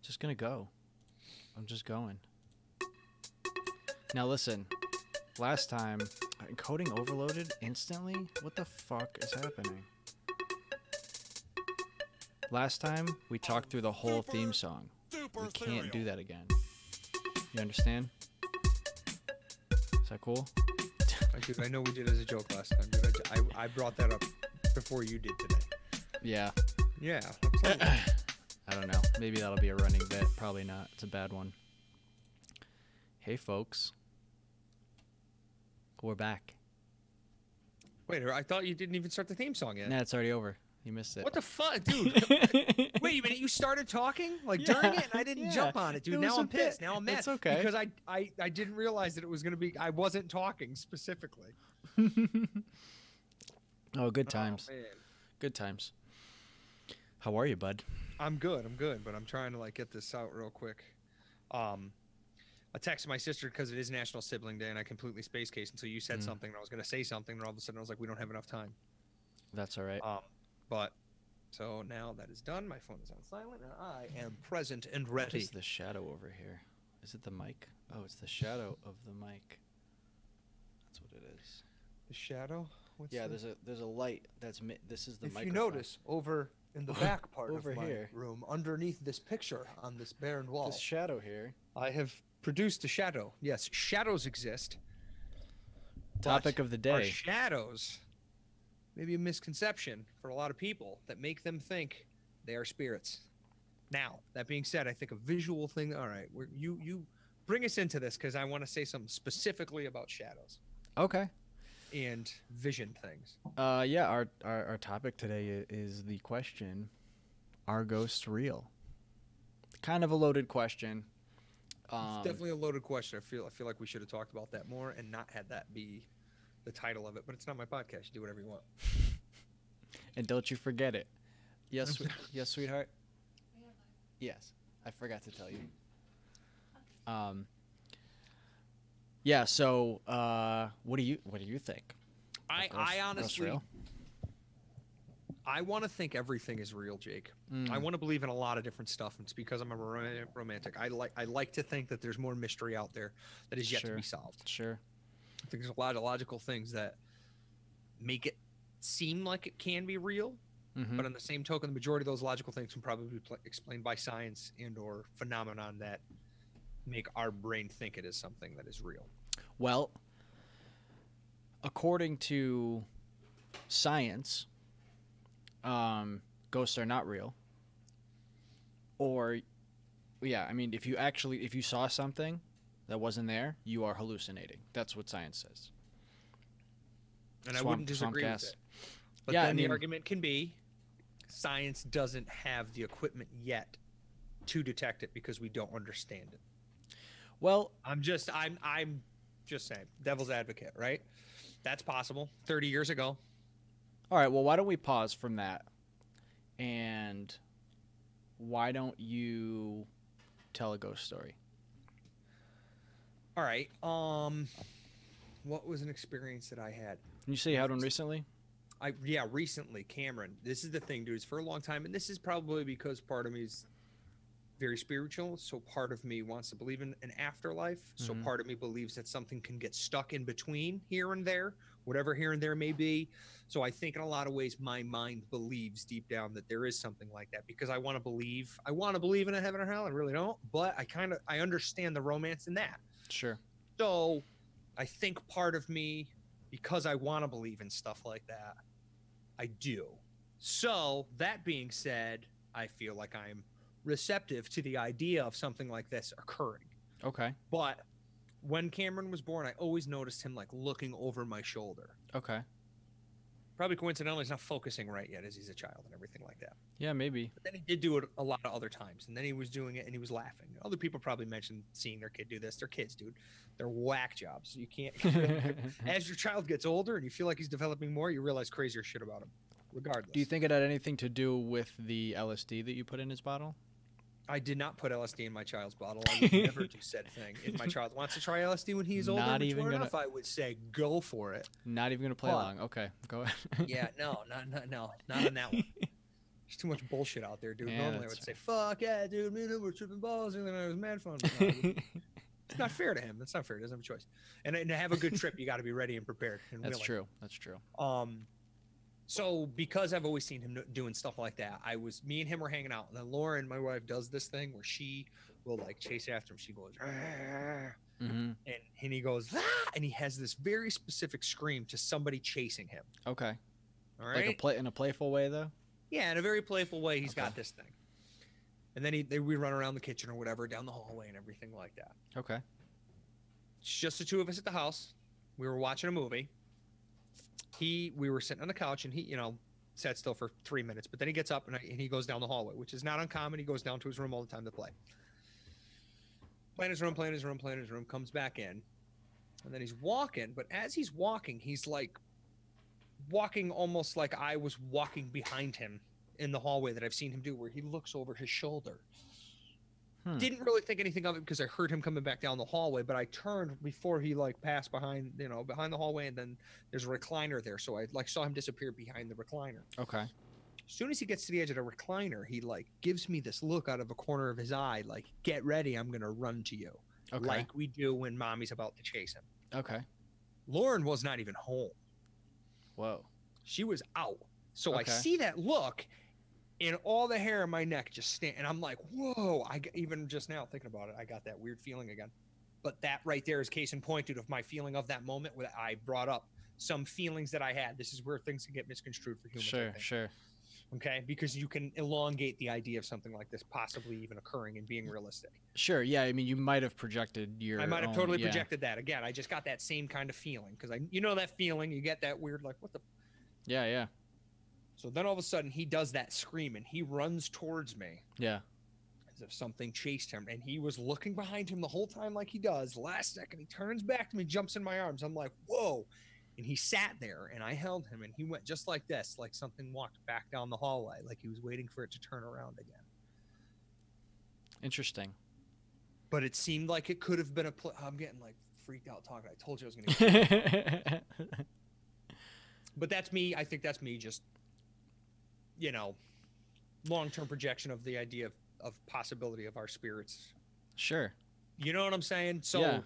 Just gonna go. I'm just going. Now listen. Last time, encoding overloaded instantly? What the fuck is happening? Last time, we talked through the whole theme song. We can't do that again. You understand? Is that cool? Dude, I know we did it as a joke last time, dude. I brought that up before you did today. Yeah. Yeah. I don't know. Maybe that'll be a running bit. Probably not. It's a bad one. Hey, folks. We're back. Wait, I thought you didn't even start the theme song yet. Nah, it's already over. You missed it. What the fuck, dude? Wait a minute, you started talking during it, and I didn't jump on it, dude. Now I'm pissed. Now I'm mad. It's okay. Because I didn't realize that it was gonna be. I wasn't talking specifically. Oh, good times. Oh, man. Good times. How are you, bud? I'm good, but I'm trying to get this out real quick. I texted my sister because it is National Sibling Day, and I completely space cased until you said something, and I was gonna say something, and all of a sudden I was like, we don't have enough time. That's all right. But so now that is done, my phone is on silent, and I am present and ready. What is the shadow over here? Is it the mic? Oh, it's the shadow of the mic. That's what it is. The shadow? There's a light that's this is the microphone. If you notice over in the back part over of my here room, underneath this picture on this barren wall, this shadow here. I have produced a shadow. Yes, shadows exist. Topic of the day. Our shadows, maybe a misconception for a lot of people that make them think they are spirits. Now, that being said, I think a visual thing. All right, you bring us into this because I want to say something specifically about shadows. Okay. And vision things. Yeah, our topic today is the question, are ghosts real? Kind of a loaded question. It's definitely a loaded question. I feel like we should have talked about that more and not had that be the title of it, but it's not my podcast. You do whatever you want. And don't you forget it. Yes, yes, sweetheart? Yes. I forgot to tell you. Yeah, so what do you think? I honestly, I want to think everything is real, Jake. I want to believe in a lot of different stuff. It's because I'm a romantic. I like to think that there's more mystery out there that is yet to be solved. Sure. I think there's a lot of logical things that make it seem like it can be real, but on the same token, the majority of those logical things can probably be explained by science and/or phenomenon that make our brain think it is something that is real. Well, according to science, ghosts are not real. Or, yeah, I mean, if you saw something that wasn't there, you are hallucinating. That's what science says. And I wouldn't disagree with it. But then the argument can be science doesn't have the equipment yet to detect it because we don't understand it. Well, I'm just saying, devil's advocate, right? That's possible. 30 years ago. All right, well, why don't we pause from that? And why don't you tell a ghost story? All right. What was an experience that I had? Can you say you had one recently? Recently, Cameron. This is the thing, dude. It's for a long time, and this is probably because part of me is very spiritual, so part of me wants to believe in an afterlife, so part of me believes that something can get stuck in between here and there, whatever here and there may be. So I think in a lot of ways my mind believes deep down that there is something like that, because I want to believe in a heaven or hell. I really don't, but I understand the romance in that. Sure. So I think part of me, because I want to believe in stuff like that, I do. So that being said, I feel like I'm receptive to the idea of something like this occurring. Okay. But when Cameron was born, I always noticed him looking over my shoulder. Okay. Probably coincidentally, he's not focusing right yet as he's a child and everything like that. Yeah, maybe. But then he did do it a lot of other times, and then he was doing it and he was laughing. Other people probably mentioned seeing their kid do this. They're kids, dude. They're whack jobs. You can't. As your child gets older and you feel like he's developing more, you realize crazier shit about him. Regardless. Do you think it had anything to do with the LSD that you put in his bottle? I did not put LSD in my child's bottle. I would never do said thing. If my child wants to try LSD when he's older and mature enough, I would say go for it. Not even gonna play along. Okay, go ahead. Yeah, no, not on that one. There's too much bullshit out there, dude. Yeah, Normally I would say, fuck yeah, dude, me and him were tripping balls, and then it was mad fun. But no, it's not fair to him. It's not fair. He doesn't have a choice. And to have a good trip, you got to be ready and prepared. And That's willing. true. That's true. So because I've always seen him doing stuff like that, me and him were hanging out. And then Lauren, my wife, does this thing where she will like chase after him. She goes, and he goes, and he has this very specific scream to somebody chasing him. Okay. All right. Like in a playful way, though? Yeah, in a very playful way, he's got this thing. And then we run around the kitchen or whatever, down the hallway and everything like that. Okay. It's just the two of us at the house. We were watching a movie. We were sitting on the couch, and he, you know, sat still for 3 minutes. But then he gets up and he goes down the hallway, which is not uncommon. He goes down to his room all the time to play. Playing his room, comes back in. And then he's walking. But as he's walking, he's like walking almost like I was walking behind him in the hallway that I've seen him do, where he looks over his shoulder. Didn't really think anything of it because I heard him coming back down the hallway, but I turned before he like passed behind the hallway, and then there's a recliner there, so I like saw him disappear behind the recliner. Okay. As soon as he gets to the edge of the recliner, he like gives me this look out of a corner of his eye, like, get ready, I'm gonna run to you. Okay. Like we do when mommy's about to chase him. Okay. Lauren was not even home. Whoa. She was out. So Okay. I see that look, and all the hair on my neck just stand, and I'm like, whoa! Even just now thinking about it, I got that weird feeling again. But that right there is case in point, dude, of my feeling of that moment where I brought up some feelings that I had. This is where things can get misconstrued for humans. Sure. Okay, because you can elongate the idea of something like this possibly even occurring and being realistic. Sure. Yeah. I mean, you might have projected your. I might have own, totally projected that. Again, I just got that same kind of feeling because that feeling. You get that weird like, what the. Yeah. So then all of a sudden he does that scream and he runs towards me. Yeah. As if something chased him, and he was looking behind him the whole time like he does. Last second he turns back to me, jumps in my arms. I'm like, whoa. And he sat there, and I held him, and he went just like this, like something walked back down the hallway, like he was waiting for it to turn around again. Interesting. But it seemed like it could have been I'm getting like freaked out talking. I told you I was going to But that's me. I think that's me just, long-term projection of the idea of possibility of our spirits. Sure. You know what I'm saying? So,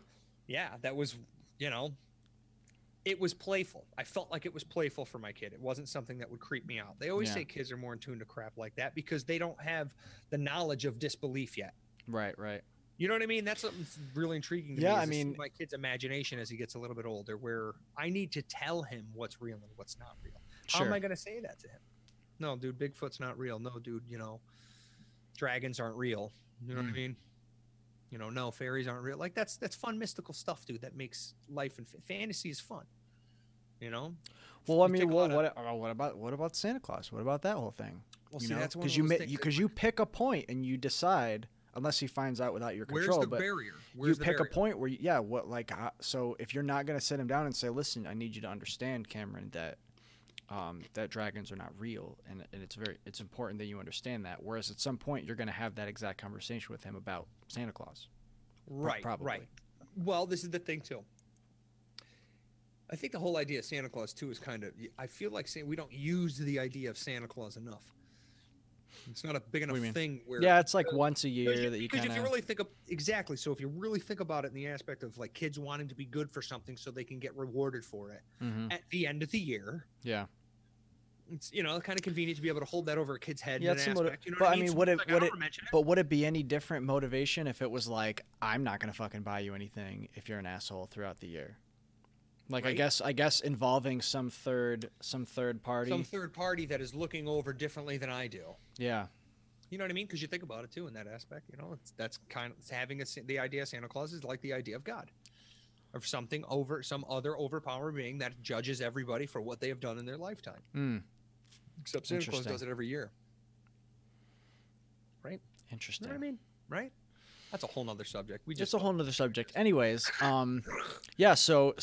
yeah that was, it was playful. I felt like it was playful for my kid. It wasn't something that would creep me out. They always say kids are more in tune to crap like that because they don't have the knowledge of disbelief yet. Right. You know what I mean? That's something really intriguing to me. I mean, my kid's imagination as he gets a little bit older, where I need to tell him what's real and what's not real. How am I going to say that to him? No, dude, Bigfoot's not real. No, dude, dragons aren't real. You know what I mean? No, fairies aren't real. Like that's fun, mystical stuff, dude. That makes life and fantasy is fun. Well, I mean, what about Santa Claus? What about that whole thing? Well, see, that's because you pick a point and you decide, unless he finds out without your control. Where's the barrier? You pick a point where, so if you're not going to sit him down and say, listen, I need you to understand, Cameron, that that dragons are not real, and it's important that you understand that. Whereas at some point you're going to have that exact conversation with him about Santa Claus. Right. Probably. Right. Well, this is the thing too. I think the whole idea of Santa Claus too is kind of. I feel like we don't use the idea of Santa Claus enough. It's not a big enough thing where. Yeah, it's like once a year that you kind of. Because if you really think of exactly, so if you really think about it in the aspect of like kids wanting to be good for something so they can get rewarded for it at the end of the year. Yeah. It's kind of convenient to be able to hold that over a kid's head. Yeah, in an aspect, but I mean, would it be any different motivation if it was like, I'm not gonna fucking buy you anything if you're an asshole throughout the year? Like, right? I guess involving some third party. Some third party that is looking over differently than I do. Yeah. You know what I mean? Because you think about it too in that aspect. That's kind of having the idea of Santa Claus is like the idea of God, of something over some other overpowering being that judges everybody for what they have done in their lifetime. Except Santa Claus does it every year. Right? Interesting. You know what I mean? Right? That's a whole nother subject. It's a whole nother subject. Anyways, yeah. So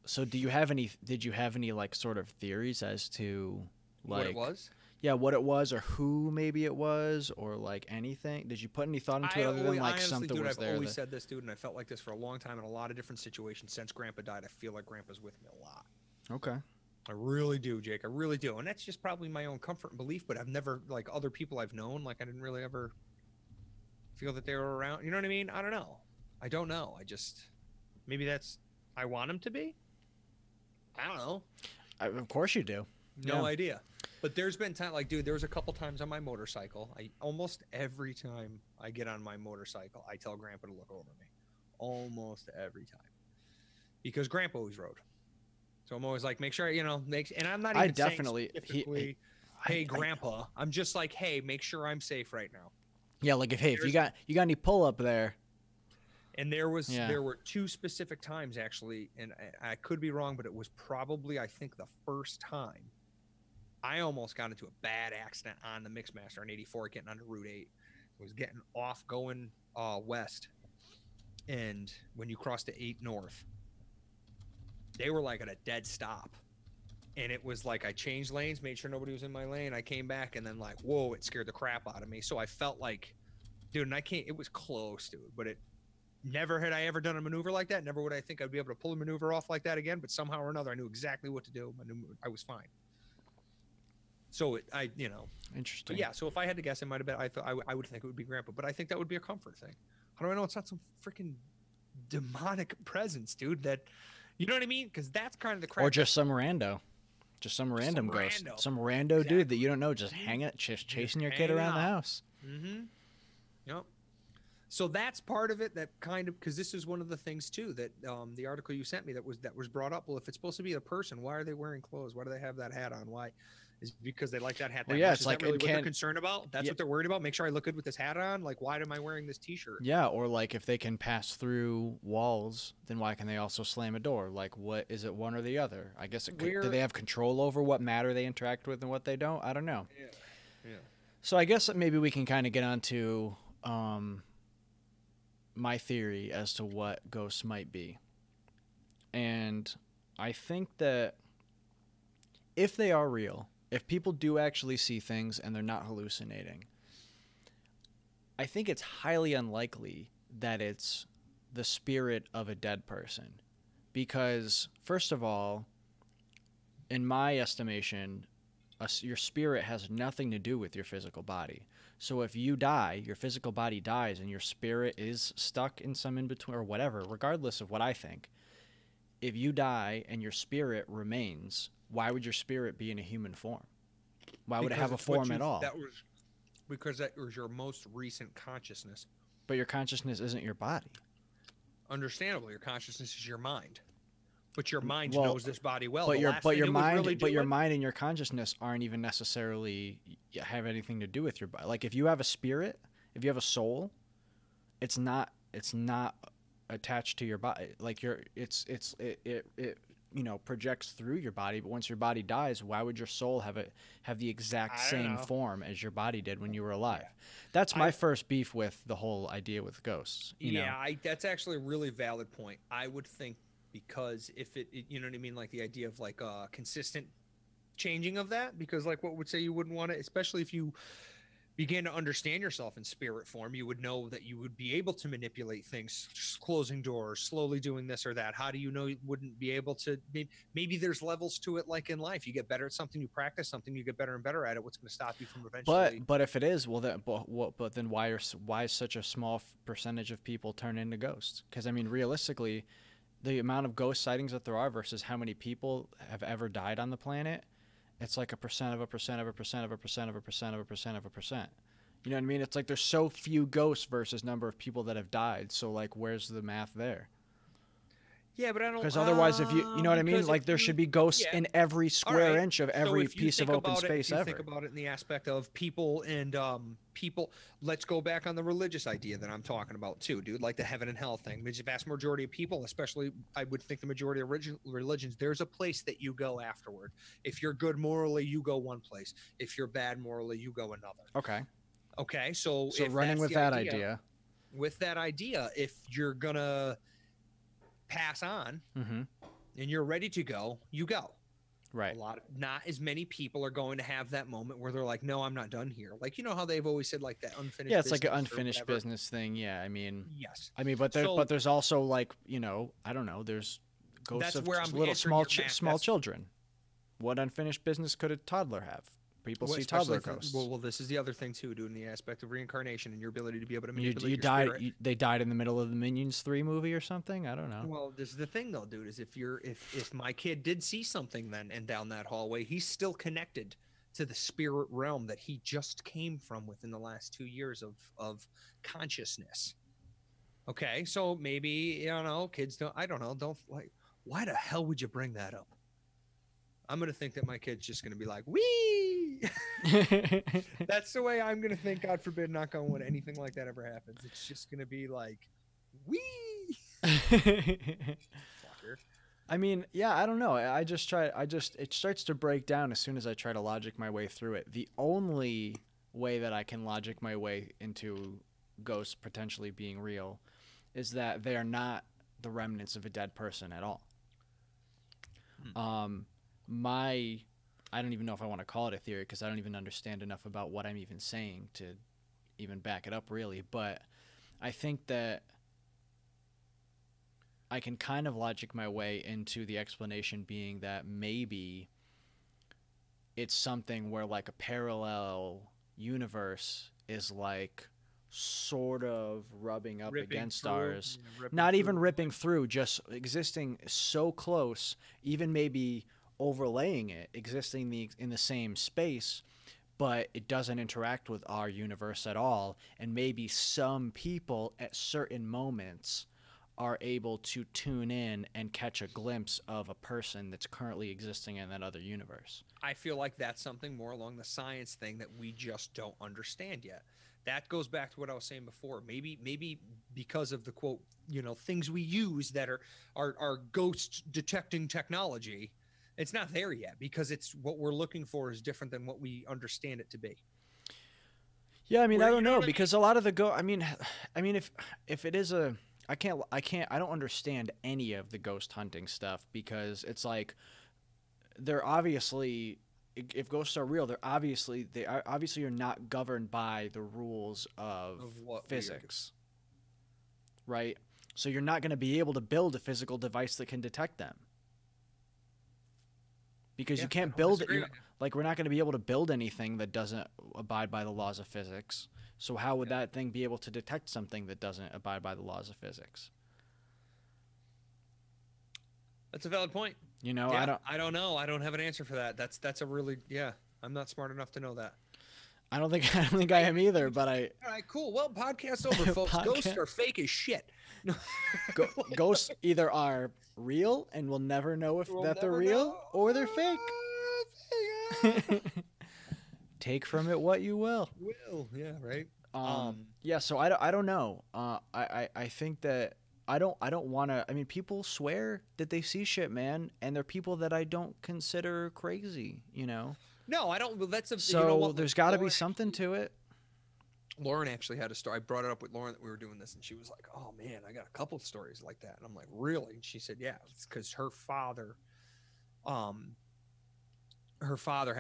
did you have any like sort of theories as to like what it was? Yeah, what it was, or who maybe it was, or like anything? Did you put any thought into it other than like something was there? I've always said this, dude, and I felt like this for a long time in a lot of different situations. Since Grandpa died, I feel like Grandpa's with me a lot. Okay. I really do, Jake. I really do. And that's just probably my own comfort and belief, but I've never, like other people I've known, like I didn't really ever feel that they were around. You know what I mean? I don't know. I don't know. I just, maybe that's, I want them to be. I don't know. Of course you do. No idea. But there's been time, like, dude, there was a couple times on my motorcycle. Almost every time I get on my motorcycle, I tell Grandpa to look over me. Almost every time. Because Grandpa always rode. So I'm always like, make sure, and I'm not even saying specifically, hey, Grandpa. I'm just like, hey, make sure I'm safe right now. Yeah, like if you got any pull up there. And there were two specific times actually, and I could be wrong, but it was probably, I think, the first time I almost got into a bad accident on the Mixmaster on 84 getting onto Route 8. I was getting off going west, and when you cross the 8 north, they were like at a dead stop, and it was like I changed lanes, made sure nobody was in my lane. I came back, and then like, whoa, it scared the crap out of me. So I felt like, dude, and it was close, dude, but it never had I ever done a maneuver like that. Never would I think I'd be able to pull a maneuver off like that again, but somehow or another, I knew exactly what to do. I was fine. So interesting. Yeah. So if I had to guess, it might have been, I would think it would be Grandpa, but I think that would be a comfort thing. How do I know it's not some freaking demonic presence, dude? That, you know what I mean? Because that's kind of the crap. Or just some rando. Just some random ghost. Some rando dude that you don't know, just chasing your kid around the house. Mm-hmm. Yep. So that's part of it, that kind of, because this is one of the things too that the article you sent me that was brought up. Well, if it's supposed to be a person, why are they wearing clothes? Why do they have that hat on? Why? Is it because they like that hat? Well, yeah, much? It's like, that really what they're concerned about? That's what they're worried about. Make sure I look good with this hat on. Like, why am I wearing this T-shirt? Yeah, or like if they can pass through walls, then why can they also slam a door? Like, what is it? One or the other? I guess do they have control over what matter they interact with and what they don't? I don't know. Yeah. So I guess maybe we can kind of get onto my theory as to what ghosts might be. And I think that if they are real, if people do actually see things and they're not hallucinating, I think it's highly unlikely that it's the spirit of a dead person. Because, first of all, in my estimation, your spirit has nothing to do with your physical body. So if you die, your physical body dies, and your spirit is stuck in some in-between or whatever, regardless of what I think, if you die and your spirit remains, why would your spirit be in a human form? Why would it have a form at all? Because that was your most recent consciousness. But your consciousness isn't your body. Understandable. Your consciousness is your mind. But your mind knows this body well. But your mind and your consciousness aren't even necessarily have anything to do with your body. Like if you have a spirit, if you have a soul, it's not attached to your body. Like it projects through your body. But once your body dies, why would your soul have the exact same form as your body did when you were alive? That's my first beef with the whole idea with ghosts. That's actually a really valid point. I would think. Because if it, you know what I mean, like the idea of like consistent changing of that, because like what would say you wouldn't want to, especially if you begin to understand yourself in spirit form, you would know that you would be able to manipulate things, just closing doors, slowly doing this or that. How do you know you wouldn't be able to? Maybe there's levels to it, like in life. You get better at something, you practice something, you get better and better at it. What's going to stop you from eventually? But if it is, well, then why is such a small percentage of people turn into ghosts? Because I mean, realistically, the amount of ghost sightings that there are versus how many people have ever died on the planet, it's like a percent of a percent of a percent of a percent of a percent of a percent of a percent. You know what I mean? It's like there's so few ghosts versus number of people that have died. So like, where's the math there? Yeah, but I don't. Because otherwise, if you know what I mean, like there should be ghosts in every square inch of every piece of open space ever. Think about it in the aspect of people and people. Let's go back on the religious idea that I'm talking about too, dude. Like the heaven and hell thing. The vast majority of people, especially I would think the majority of religions, there's a place that you go afterward. If you're good morally, you go one place. If you're bad morally, you go another. Okay. So running with that idea. With that idea, if you're gonna pass on and you're ready to go, you go. Right. Not as many people are going to have that moment where they're like, no, I'm not done here. Like, you know how they've always said like that unfinished business. It's like an unfinished business thing. Yeah. I mean, yes. I mean, but there's also like, I don't know, there's ghosts of little small children. What unfinished business could a toddler have? People Well, see especially toddler ghosts. well, this is the other thing too, dude, in the aspect of reincarnation and your ability to be able to You manipulate you your died. spirit. They died in the middle of the Minions 3 movie or something. I don't know. Well, this is the thing though, dude, is if my kid did see something then and down that hallway, he's still connected to the spirit realm that he just came from within the last 2 years of consciousness. Okay, so maybe, you know, kids don't, I don't know, don't like, why the hell would you bring that up? I'm gonna think that my kid's just gonna be like, wee. That's the way I'm gonna think. God forbid, knock on wood, anything like that ever happens. It's just gonna be like, wee. Fucker. I mean, yeah, I don't know. It starts to break down as soon as I try to logic my way through it. The only way that I can logic my way into ghosts potentially being real is that they are not the remnants of a dead person at all. I don't even know if I want to call it a theory because I don't even understand enough about what I'm even saying to even back it up really, but I think that I can kind of logic my way into the explanation being that maybe it's something where like a parallel universe is like sort of rubbing up against through, ours. ripping Not even through. ripping through, just existing so close, even maybe overlaying it, existing in the same space, but it doesn't interact with our universe at all. And maybe some people at certain moments are able to tune in and catch a glimpse of a person that's currently existing in that other universe. I feel like that's something more along the science thing that we just don't understand yet. That goes back to what I was saying before. Maybe because of the quote, you know, things we use that are ghost detecting technology, it's not there yet because it's what we're looking for is different than what we understand it to be. Yeah, I mean, Where, I you don't know know what I because a lot of the I mean, if it is a, I don't understand any of the ghost hunting stuff because it's like they're obviously, if ghosts are real, they obviously are not governed by the rules of what physics, right? So you're not going to be able to build a physical device that can detect them because you can't build it. Like we're not going to be able to build anything that doesn't abide by the laws of physics. So how would that thing be able to detect something that doesn't abide by the laws of physics? That's a valid point. You know, yeah, I don't know. I don't have an answer for that. That's a really, yeah. I'm not smart enough to know that. I don't think I am either. But All right, cool. Well, podcast over, folks. Ghosts are fake as shit. Ghosts either are real and we'll never know if they're real or they're fake. Take from it what you will. Yeah, right. Yeah, so I don't know. I think that I don't want to. I mean, people swear that they see shit, man, and they're people that I don't consider crazy. You know. No, I don't. Well, that's a. So you know what? there's got to be something to it. Lauren actually had a story. I brought it up with Lauren that we were doing this, and she was like, "Oh man, I got a couple of stories like that." And I'm like, "Really?" And she said, "Yeah, it's because her father had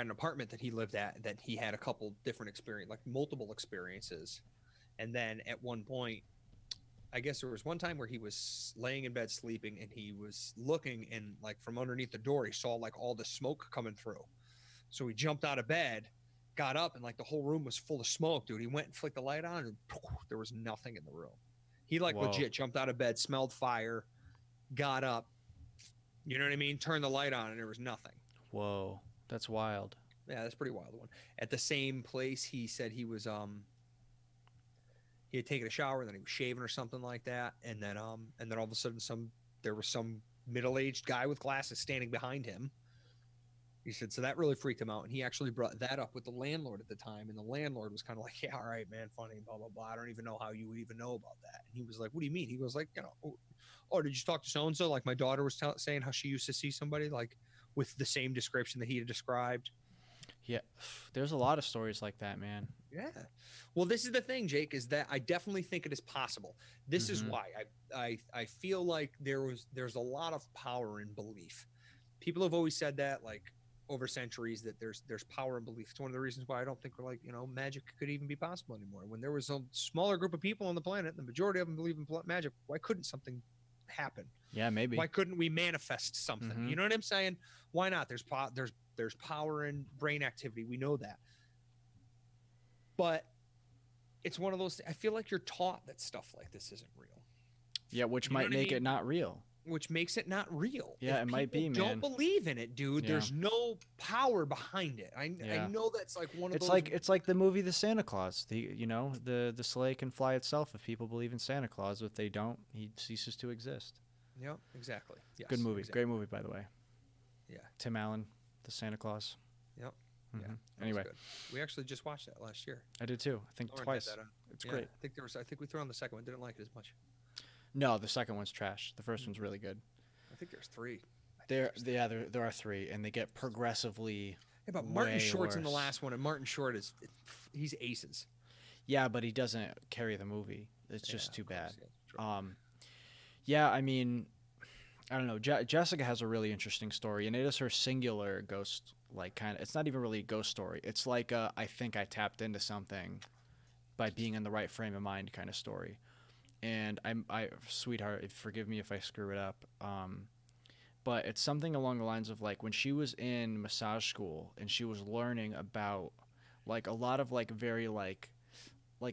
an apartment that he lived at that he had a couple different experience, like multiple experiences, and then at one point." I guess there was one time where he was laying in bed sleeping and he was looking and like from underneath the door, he saw like all the smoke coming through. So he jumped out of bed, got up and like the whole room was full of smoke, dude. He went and flicked the light on and there was nothing in the room. He like legit jumped out of bed, smelled fire, got up, you know what I mean? Turned the light on and there was nothing. Whoa, that's wild. Yeah, that's a pretty wild one. At the same place, he said he was he had taken a shower and then he was shaving or something like that, and then all of a sudden there was some middle-aged guy with glasses standing behind him. He said so that really freaked him out, and he actually brought that up with the landlord at the time, and the landlord was kind of like, yeah, all right, man, funny, blah blah blah, I don't even know how you would even know about that. And he was like, what do you mean? He was like, you know, oh, did you talk to so and so? Like my daughter was saying how she used to see somebody like with the same description that he had described. Yeah, there's a lot of stories like that, man. Yeah. Well, this is the thing, Jake, is that I definitely think it is possible. This is why I feel like there's a lot of power in belief. People have always said that, like over centuries, that there's power in belief. It's one of the reasons why I don't think we're like, you know, magic could even be possible anymore. When there was a smaller group of people on the planet, the majority of them believe in magic. Why couldn't something happen? Yeah, maybe. Why couldn't we manifest something? You know what I'm saying? Why not? There's power in brain activity. We know that. But it's one of those, I feel like you're taught that stuff like this isn't real. Yeah, which might make it not real. Which makes it not real. Yeah, it might be, man. Don't believe in it, dude. There's no power behind it. I know that's like one of those. It's like the movie The Santa Claus. The sleigh can fly itself if people believe in Santa Claus. If they don't, he ceases to exist. Yeah, exactly. Yes, good movie. Exactly. Great movie, by the way. Yeah. Tim Allen, The Santa Claus. Yep. Mm-hmm. Yeah. Anyway, we actually just watched that last year. I did too. I think twice. It's great. I think we threw on the second one. Didn't like it as much. No, the second one's trash. The first one's really good. I think there's three. There are three, and they get progressively. Yeah, but Martin Short's worse. in the last one, and Martin Short he's aces. Yeah, but he doesn't carry the movie. It's just too bad. Yeah, I mean, I don't know. Jessica has a really interesting story, and it is her singular ghost. Like, kind of, it's not even really a ghost story. It's like I think I tapped into something by being in the right frame of mind kind of story. And sweetheart, forgive me if I screw it up. But it's something along the lines of like when she was in massage school and she was learning about like a lot of like very like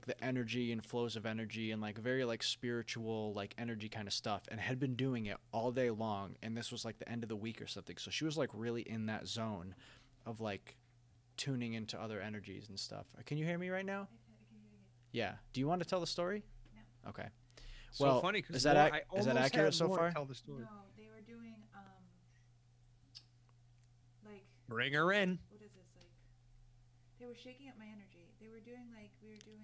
the energy and flows of energy and like very like spiritual like energy kind of stuff, and had been doing it all day long. And this was like the end of the week or something. So she was like really in that zone of like tuning into other energies and stuff. Can you hear me right now? I can hear you. Yeah. Do you want to tell the story? No. Okay. So well, funny because is that accurate so far? Tell the story. No, they were doing like. Bring her in. What is this like? They were shaking up my energy. They were doing like we were doing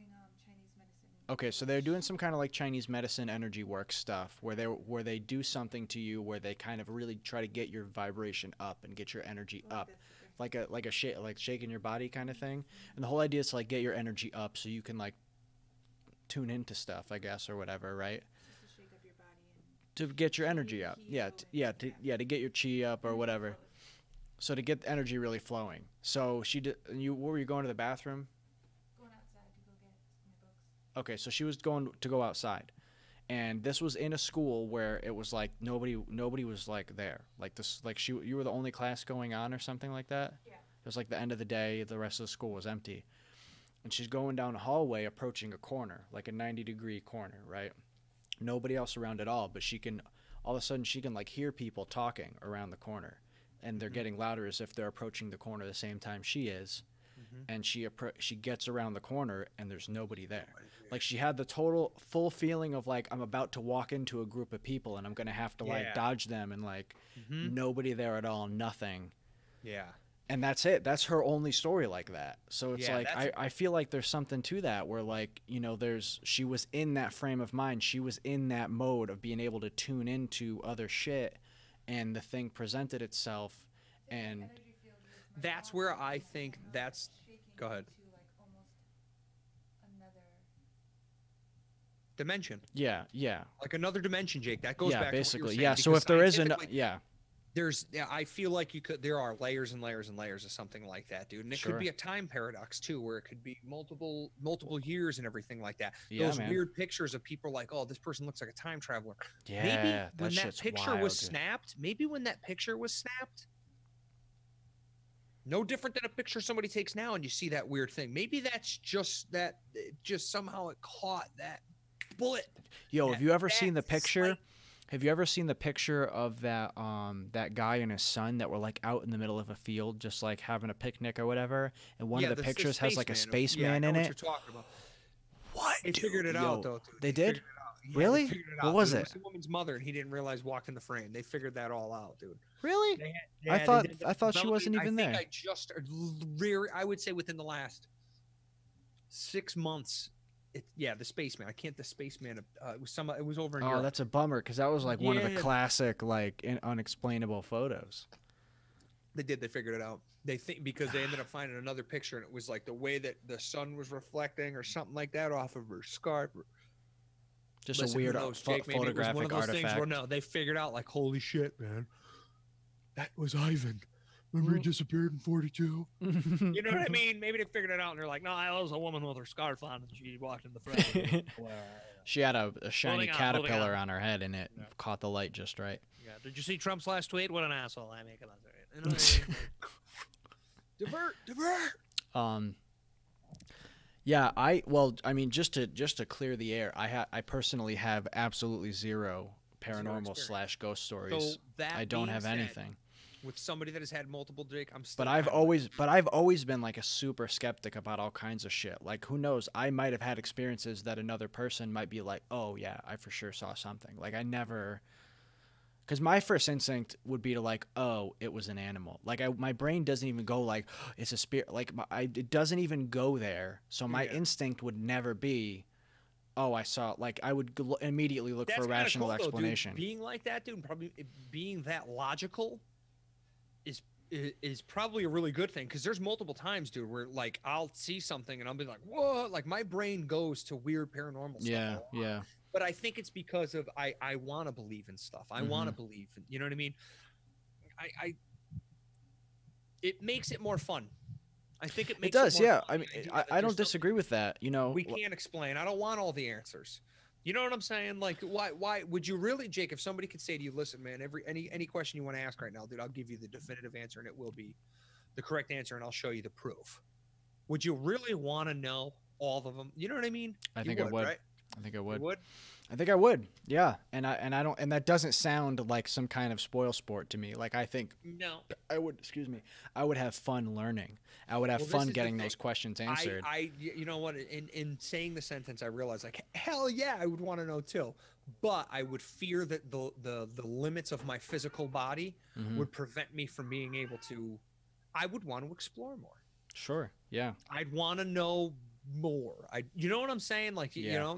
Chinese medicine. Okay, so they're doing some kind of like Chinese medicine energy work stuff where they do something to you where they kind of really try to get your vibration up and get your energy up. Like shaking your body kind of thing. And the whole idea is to like get your energy up so you can like tune into stuff, I guess, or whatever, right? Just to shake up your body and to get your energy up. To get your chi up or whatever. So to get the energy really flowing. So she did. Where were you going to the bathroom? Going outside to go get my books. Okay, so she was going to go outside, and this was in a school where it was like nobody was like there. Like this, like you were the only class going on or something like that. Yeah. It was like the end of the day. The rest of the school was empty, and she's going down a hallway, approaching a corner, like a 90-degree corner, right? Nobody else around at all, but all of a sudden she can like hear people talking around the corner. And they're getting louder as if they're approaching the corner the same time she is. And she gets around the corner and there's nobody there. Like she had the full feeling of like I'm about to walk into a group of people and I'm gonna have to like dodge them and like nobody there at all, nothing. Yeah. And that's it. That's her only story like that. So it's like I feel like there's something to that where like, you know, she was in that frame of mind. She was in that mode of being able to tune into other shit. And the thing presented itself, and that's where I think that's. Go ahead. Dimension. Yeah. Like another dimension, Jake. That goes back. Yeah, basically. To Yeah. So if there is I feel like there are layers and layers and layers of something like that, dude. And it could be a time paradox too, where it could be multiple years and everything like that. Yeah, those man. weird pictures of people like, oh, this person looks like a time traveler. Yeah. Maybe when that picture wild, was dude. snapped, no different than a picture somebody takes now and you see that weird thing. Maybe that's just somehow it caught that bullet. Yo, have you ever seen the picture? Have you ever seen the picture of that guy and his son that were like out in the middle of a field, just like having a picnic or whatever? And one of the pictures has like a spaceman in it. What you're talking about. What? They figured it out though. Dude. They did? Yeah, really? they figured it what out. was It it? was the woman's mother, and he didn't realize walked in the frame. They figured that all out, dude. Really? I thought she wasn't even there. I would say within the last 6 months. The spaceman. The spaceman. It was over in Europe. Oh, that's a bummer because that was like one of the classic like unexplainable photos. They figured it out. Because they ended up finding another picture and it was like the way that the sun was reflecting or something like that off of her scarf. Just a weird photographic one of those artifact. Things where, no, they figured out like, holy shit, man, that was Ivan. Remember he disappeared in 42? You know what I mean? Maybe they figured it out and they're like, no, that was a woman with her scarf on and she walked in the front. She had a shiny Moving on, caterpillar on her head, and it Yeah. caught the light just right. Yeah. Did you see Trump's last tweet? What an asshole! I make it. You know what I mean? Divert. Yeah, I mean, just to clear the air, I personally have absolutely zero paranormal experience. / ghost So stories. that I don't being have said, anything. With somebody that has had multiple dick, I'm still. But I've always been like a super skeptic about all kinds of shit. Like, who knows? I might have had experiences that another person might be like, "Oh yeah, I for sure saw something." Like, I never, because my first instinct would be to like, "Oh, it was an animal." Like, my brain doesn't even go like, "It's a spirit." Like, it doesn't even go there. So my Yeah. instinct would never be, "Oh, I saw." Like, I would immediately look That's for a kinda rational cool, though, dude. explanation. Being like that, dude, probably being that logical is probably a really good thing, because there's multiple times, dude, where like I'll see something and I'll be like, "Whoa!" Like my brain goes to weird paranormal stuff. Yeah, a lot. yeah. But I think it's because of I want to believe in stuff. I want to believe in, you know what I mean? I it makes it more fun. I think it It makes does, more yeah. fun, I mean, the idea I that don't there's disagree with that. You know, we can't explain. I don't want all the answers. You know what I'm saying? Like, why would you really, Jake? If somebody could say to you, "Listen, man, any question you want to ask right now, dude, I'll give you the definitive answer, and it will be the correct answer, and I'll show you the proof." Would you really want to know all of them? You know what I mean? I You think I would. Right? I think I You would. would. I think I would. Yeah, and I don't, and that doesn't sound like some kind of spoil sport to me. Like, I think No. I would. Excuse me. I would have fun learning. I would have Well, this fun is the getting thing. those questions answered. You know what? In saying the sentence, I realized, like, hell yeah, I would want to know too, but I would fear that the limits of my physical body Mhm. would prevent me from being able to. I would want to explore more. Sure. Yeah. I'd want to know more. You know what I'm saying? Like, you Yeah. know,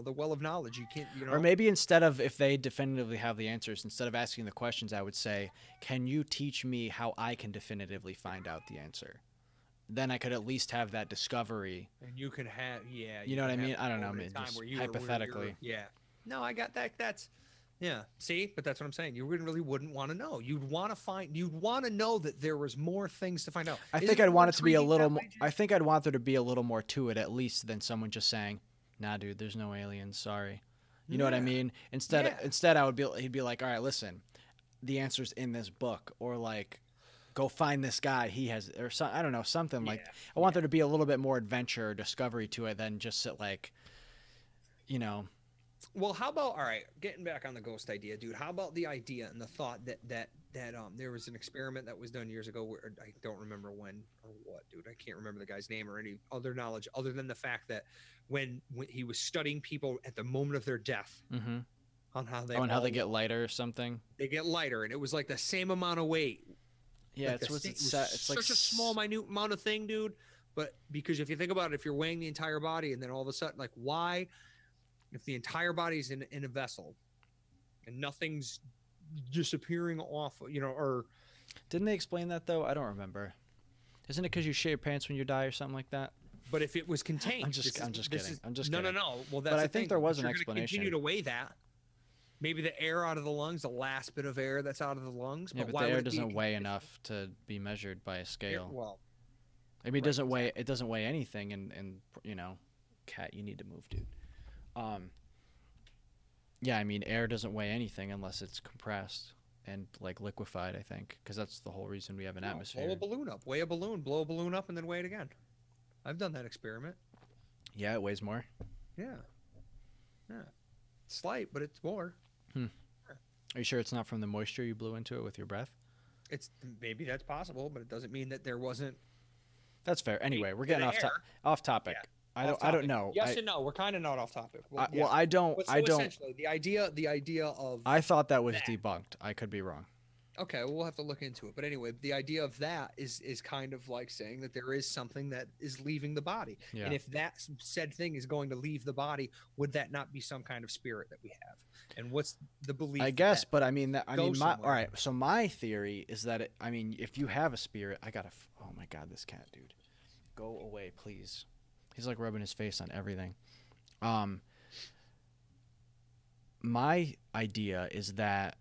the well of knowledge. You can't, you know. Or maybe instead of, if they definitively have the answers, instead of asking the questions, I would say, "Can you teach me how I can definitively find out the answer?" Then I could at least have that discovery. And you could have, yeah. You know what I could have mean? I don't know, moment in man, time just where you were- where you're- hypothetically. yeah. No, I got that. That's, yeah. See, but that's what I'm saying. You really wouldn't want to know. You'd want to know that there was more things to find out. I Isn't think I'd more want it to be a intriguing little that more. way, Jake? I think I'd want there to be a little more to it, at least, than someone just saying, "Nah, dude, there's no aliens. Sorry." You know what I Yeah. mean? Yeah. Instead, he'd be like, "All right, listen, the answer's in this book," or like, "Go find this guy. He has," or some, I don't know, something like. Yeah. I want there to be a little bit more adventure or discovery to it than just sit like, you know. Well, how about, all right, getting back on the ghost idea, dude. How about the idea and the thought that there was an experiment that was done years ago where I don't remember when or what, dude. I can't remember the guy's name or any other knowledge other than the fact that when he was studying people at the moment of their death Mm-hmm. on how they Oh, and how they all- get lighter or something. they get lighter, and it was like the same amount of weight. Yeah, Like it's the what's same- it was set. It's like such a small, minute amount of thing, dude. But because if you think about it, if you're weighing the entire body, and then all of a sudden, like, why, if the entire body's in a vessel, and nothing's disappearing off, you know, or Didn't they explain that though? I don't remember. Isn't it because you shit your pants when you die or something like that? but if it was contained, I'm just kidding. I'm just no, kidding. no. Well, that's But I the think thing, there was if an you're gonna explanation. Continue to weigh that. Maybe the air out of the lungs, the last bit of air that's out of the lungs. Yeah, but why the air would it be doesn't weigh contained? enough to be measured by a scale. Well, I mean, it right, doesn't weigh. It doesn't weigh anything, and you know, cat, you need to move, dude. Yeah, I mean, air doesn't weigh anything unless it's compressed and like liquefied. I think because that's the whole reason we have an blow atmosphere. a balloon up, weigh a balloon, blow a balloon up, and then weigh it again. I've done that experiment. Yeah, it weighs more. Yeah. Slight, but it's more. Are you sure it's not from the moisture you blew into it with your breath? It's maybe that's possible, but it doesn't mean that there wasn't. That's fair. Anyway, we're getting the off air. off topic. Yeah, I off don't topic. know. Yes and no. We're kind of not off topic. Well, yeah. I don't. But so I don't. essentially, the idea of. I thought that was that. debunked. I could be wrong. Okay, well, we'll have to look into it. But anyway, the idea of that is kind of like saying that there is something that is leaving the body. Yeah. And if that said thing is going to leave the body, would that not be some kind of spirit that we have? And what's the belief? I guess, that- but I mean, go all somewhere. right. So my theory is that I mean, if you have a spirit, oh my god, this cat, dude, go away, please. He's like rubbing his face on everything. My idea is that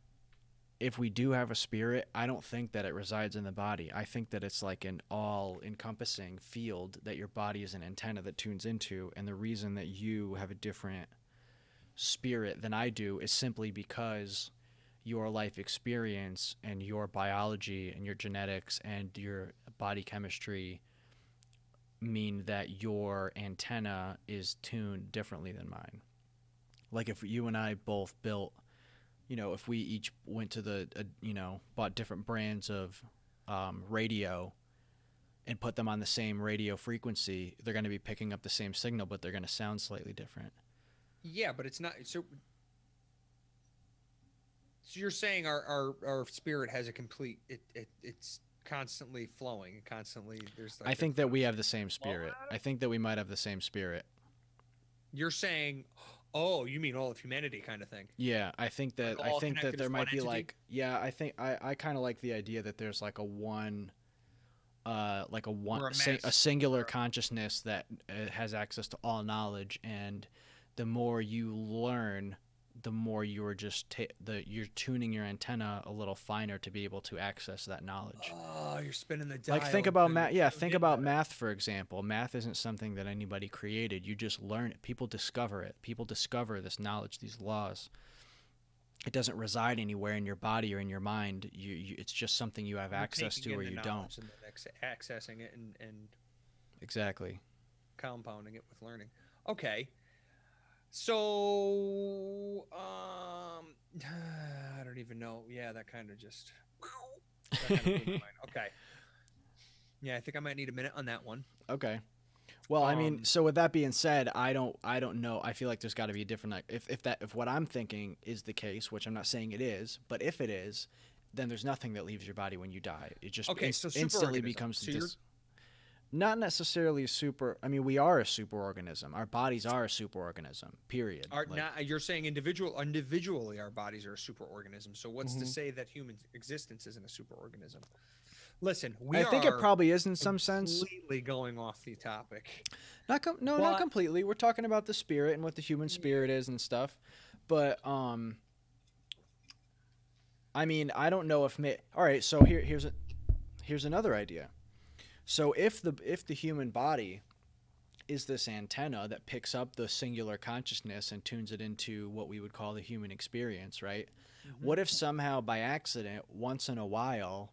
if we do have a spirit, I don't think that it resides in the body. I think that it's like an all-encompassing field that your body is an antenna that tunes into, and the reason that you have a different spirit than I do is simply because your life experience and your biology and your genetics and your body chemistry mean that your antenna is tuned differently than mine. Like if you and I both built, if we each went to bought different brands of radio and put them on the same radio frequency, they're going to be picking up the same signal, but they're going to sound slightly different. Yeah, but it's not. So you're saying our spirit has a complete. It's constantly flowing, constantly. There's. Like I think that we have the same spirit. I think that we might have the same spirit. You're saying, oh, you mean all of humanity kind of thing? Yeah, I think that there might be entity? I kind of like the idea that there's like a mass- singular consciousness that has access to all knowledge, and the more you learn, the more you're just you're tuning your antenna a little finer to be able to access that knowledge. Oh, you're spinning the dial. Like think about math. Yeah, think about math, for example. Math isn't something that anybody created. You just learn it. People discover it. People discover this knowledge, these laws. It doesn't reside anywhere in your body or in your mind. It's just something you have access to or you don't. And then accessing it and Exactly. compounding it with learning. Okay. So, I don't even know. Yeah, that kind of just. That kinda blew my mind. Okay. Yeah, I think I might need a minute on that one. Okay. Well, I mean, so with that being said, I don't know. I feel like there's got to be a different. If what I'm thinking is the case, which I'm not saying it is, but if it is, then there's nothing that leaves your body when you die. It just instantly becomes not necessarily a super. I mean, we are a superorganism. Our bodies are a superorganism. Period. You're saying individually, our bodies are a superorganism. So what's to say that human existence isn't a superorganism? Listen, I think it probably is in some sense. Completely going off the topic. Not completely. We're talking about the spirit and what the human spirit is and stuff. But I mean, I don't know if all right. So here's another idea. So if the human body is this antenna that picks up the singular consciousness and tunes it into what we would call the human experience, right? Mm-hmm. What if somehow by accident, once in a while,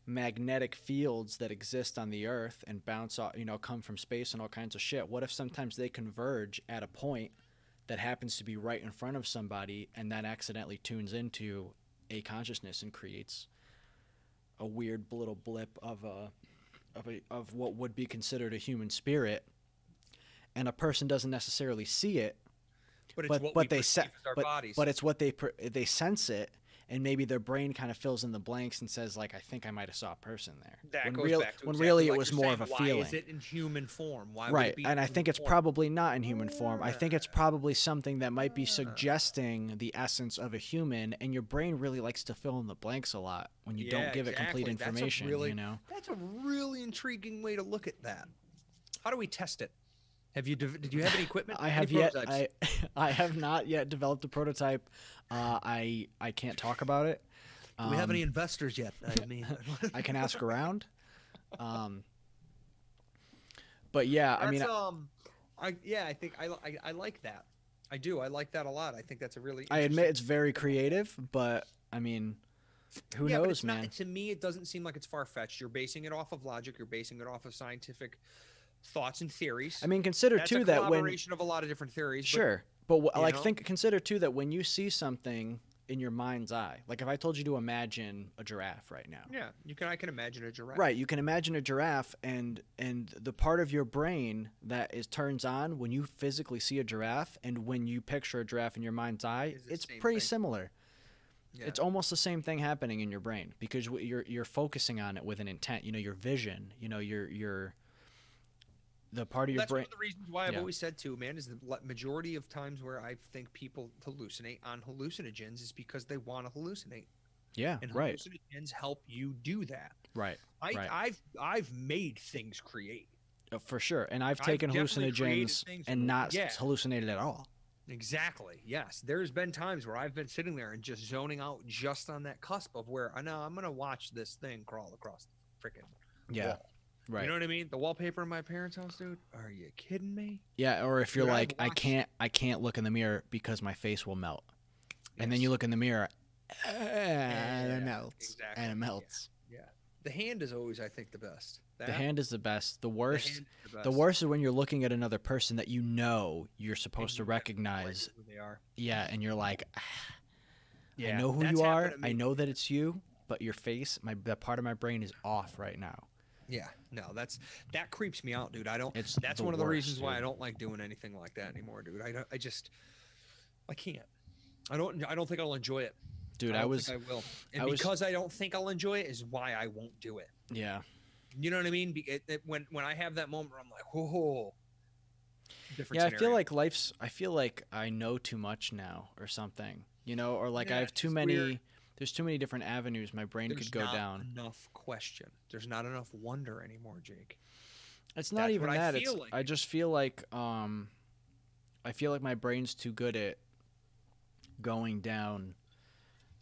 magnetic fields that exist on the earth and bounce off, come from space and all kinds of shit, what if sometimes they converge at a point that happens to be right in front of somebody, and that accidentally tunes into a consciousness and creates a weird little blip of what would be considered a human spirit, and a person doesn't necessarily see it, but it's what they sense it, and maybe their brain kind of fills in the blanks and says, like, I think I might have saw a person there. That goes back to when really it was more of a feeling. Why is it in human form? Why would right, it be and I think it's probably not in human form. I think it's probably something that might be suggesting the essence of a human, and your brain really likes to fill in the blanks a lot when you don't give it complete information. That's a really intriguing way to look at that. How do we test it? Did you have any equipment? I have not yet developed a prototype. I can't talk about it. Do we have any investors yet? I mean, I can ask around. But yeah, I think I like that. I do. I like that a lot. I think that's a really. I admit it's very creative, but I mean, who knows, man? To me, it doesn't seem like it's far-fetched. You're basing it off of logic. You're basing it off of scientific thoughts and theories. I mean, consider too that when collaboration of a lot of different theories. Sure, consider too that when you see something in your mind's eye, like if I told you to imagine a giraffe right now. Yeah, I can imagine a giraffe. Right, you can imagine a giraffe, and the part of your brain that turns on when you physically see a giraffe, and when you picture a giraffe in your mind's eye, it's pretty similar. Yeah. It's almost the same thing happening in your brain because you're focusing on it with an intent. Your vision. Your the part of your brain. That's one of the reasons why I've always said too, man, is the majority of times where I think people hallucinate on hallucinogens is because they want to hallucinate. Yeah, and right. hallucinogens help you do that. Right. I've made things create. For sure, and I've taken hallucinogens and not hallucinated at all. Exactly. Yes, there's been times where I've been sitting there and just zoning out just on that cusp of where I know I'm gonna watch this thing crawl across the freaking wall. Right. You know what I mean? The wallpaper in my parents' house, dude. Are you kidding me? Yeah, or if you're Dude, like, I've I can't look in the mirror because my face will melt. And then Yes. you look in the mirror, and it melts. Exactly. And it melts. Yeah. The hand is always, I think, the best. The hand is the best. The the worst, hand is the the best. worst is when you're looking at another person that you know you're supposed to And you have no recognize. idea who they are. Yeah, and you're like, Yeah, I know who that's you happened are. to me. I know that it's you, but your face, that part of my brain is off right now. Yeah, no, that creeps me out, dude. I don't. It's That's the one of the worst, reasons why I dude. don't like doing anything like that anymore, dude. I can't. I don't think I'll enjoy it. Dude, I I don't was, think I will. And I was- because I don't think I'll enjoy it is why I won't do it. yeah. You know what I mean? When I have that moment where I'm like, whoa. Different Yeah, scenario. I feel like I know too much now or something, you know, or like I Yeah, have too it's many, weird. there's too many different avenues my brain There's could go not down. enough question. There's not enough wonder anymore, Jake. It's not That's even what I that. feel It's, like. I just feel like, I feel like my brain's too good at going down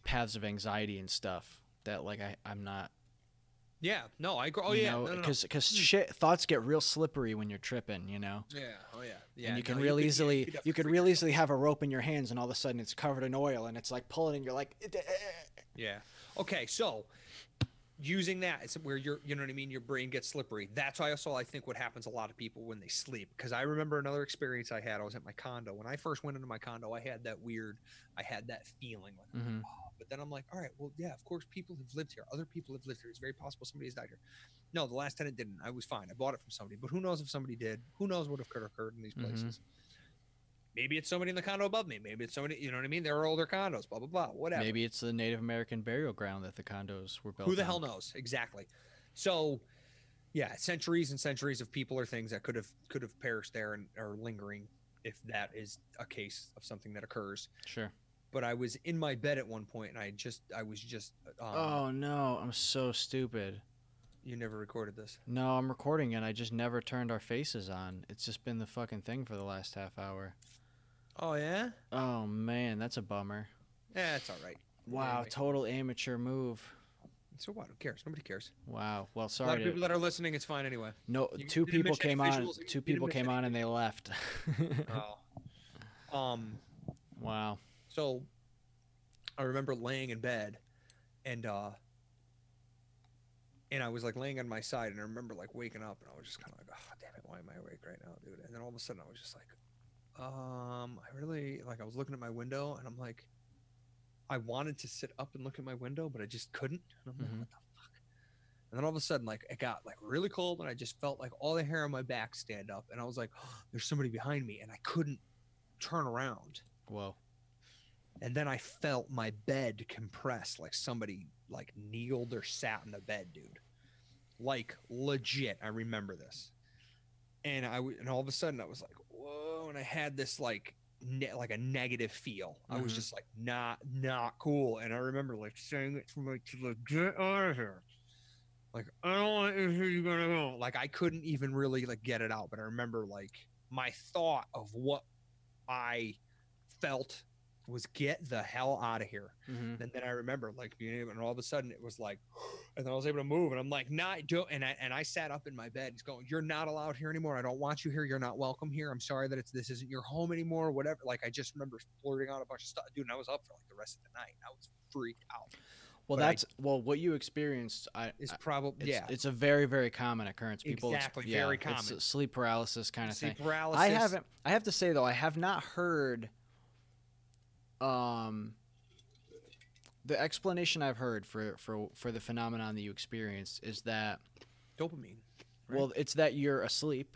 paths of anxiety and stuff that like I'm not, Yeah, no, I agree. Oh you yeah, know, no. because thoughts get real slippery when you're tripping, you know. Yeah, oh yeah, yeah. And you can no, real could- easily you could you could definitely real freak easily have a rope in your hands and all of a sudden it's covered in oil and it's like pulling and you're like Yeah. Okay, so using that is where you know what I mean, your brain gets slippery. That's also I think what happens to a lot of people when they sleep. Because I remember another experience I had. I was at my condo. When I first went into my condo, I had that feeling like, Mhm. oh. But then I'm like, all right, well, yeah, of course people have lived here. Other people have lived here. It's very possible somebody has died here. No, the last tenant didn't. I was fine. I bought it from somebody. But who knows if somebody did? Who knows what could have occurred in these Mhm. places? Maybe it's somebody in the condo above me. Maybe it's somebody, you know what I mean? There are older condos, blah, blah, blah, whatever. Maybe it's the Native American burial ground that the condos were built Who the on. hell knows? Exactly. So, yeah, centuries and centuries of people or things that could have perished there and are lingering if that is a case of something that occurs. Sure. But I was in my bed at one point and I was just Oh no, I'm so stupid. you never recorded this. No, I'm recording it. I just never turned our faces on. It's just been the fucking thing for the last half hour. Oh yeah? Oh man, that's a bummer. Yeah, it's all right. Wow, Anyway. total amateur move. So what? Who cares? Nobody cares. Wow. Well, A lot sorry. of people that are listening, it's fine anyway. No, You two didn't people mention any came on. visuals, you Two didn't people mention came any on and they left. Oh. Wow. So I remember laying in bed and I was like laying on my side and I remember like waking up and I was just kind of like, oh damn it, why am I awake right now, dude? And then all of a sudden I was just like, I really like I was looking at my window and I'm like, I wanted to sit up and look at my window, but I just couldn't. And I'm like, Mhm. what the fuck? And then all of a sudden, like it got like really cold and I just felt like all the hair on my back stand up and I was like, oh, there's somebody behind me and I couldn't turn around. Whoa. And then I felt my bed compress like somebody like kneeled or sat in the bed, dude. Like legit, I remember this. And and all of a sudden I was like, whoa, and I had this like like a negative feel. I was Mhm. just like not cool. And I remember like saying it to like get out of here. Like I don't want to hear you gonna go. Like I couldn't even really like get it out. But I remember like my thought of what I felt was get the hell out of here. Mm-hmm. And then I remember like being able, and all of a sudden it was like, and then I was able to move, and I'm like, not do, and I sat up in my bed. He's going, you're not allowed here anymore. I don't want you here. You're not welcome here. I'm sorry that this isn't your home anymore. Whatever. Like I just remember blurting out a bunch of stuff, dude. And I was up for like the rest of the night. I was freaked out. Well, But what you experienced. It's probably It's a very, very common occurrence. People Exactly, very It's common. sleep paralysis kind of thing. sleep paralysis. I have to say though, I have not heard. The explanation I've heard for the phenomenon that you experienced is that, dopamine. Right? well, it's that you're asleep.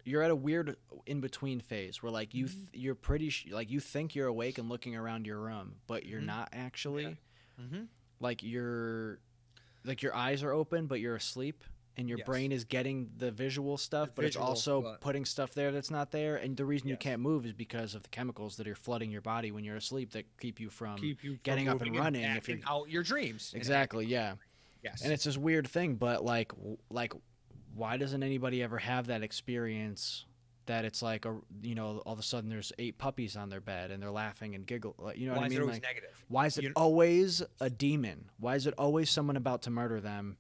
You're at a weird in between phase where like you're pretty like you think you're awake and looking around your room, but you're Mhm. not actually. Yeah. Mm-hmm. Like your eyes are open, but you're asleep, and your Yes. brain is getting the visual stuff, but it's visual, also but- putting stuff there that's not there. And the reason you Yes. can't move is because of the chemicals that are flooding your body when you're asleep that keep you from Keep you from getting up and moving running if acting you're- out your dreams. and exactly, yeah. Yes. And it's this weird thing, but like why doesn't anybody ever have that experience? That it's like all of a sudden there's 8 puppies on their bed and they're laughing and giggle. You know why what I is it mean? always Like, negative? why is it You- always a demon? Why is it always someone about to murder them?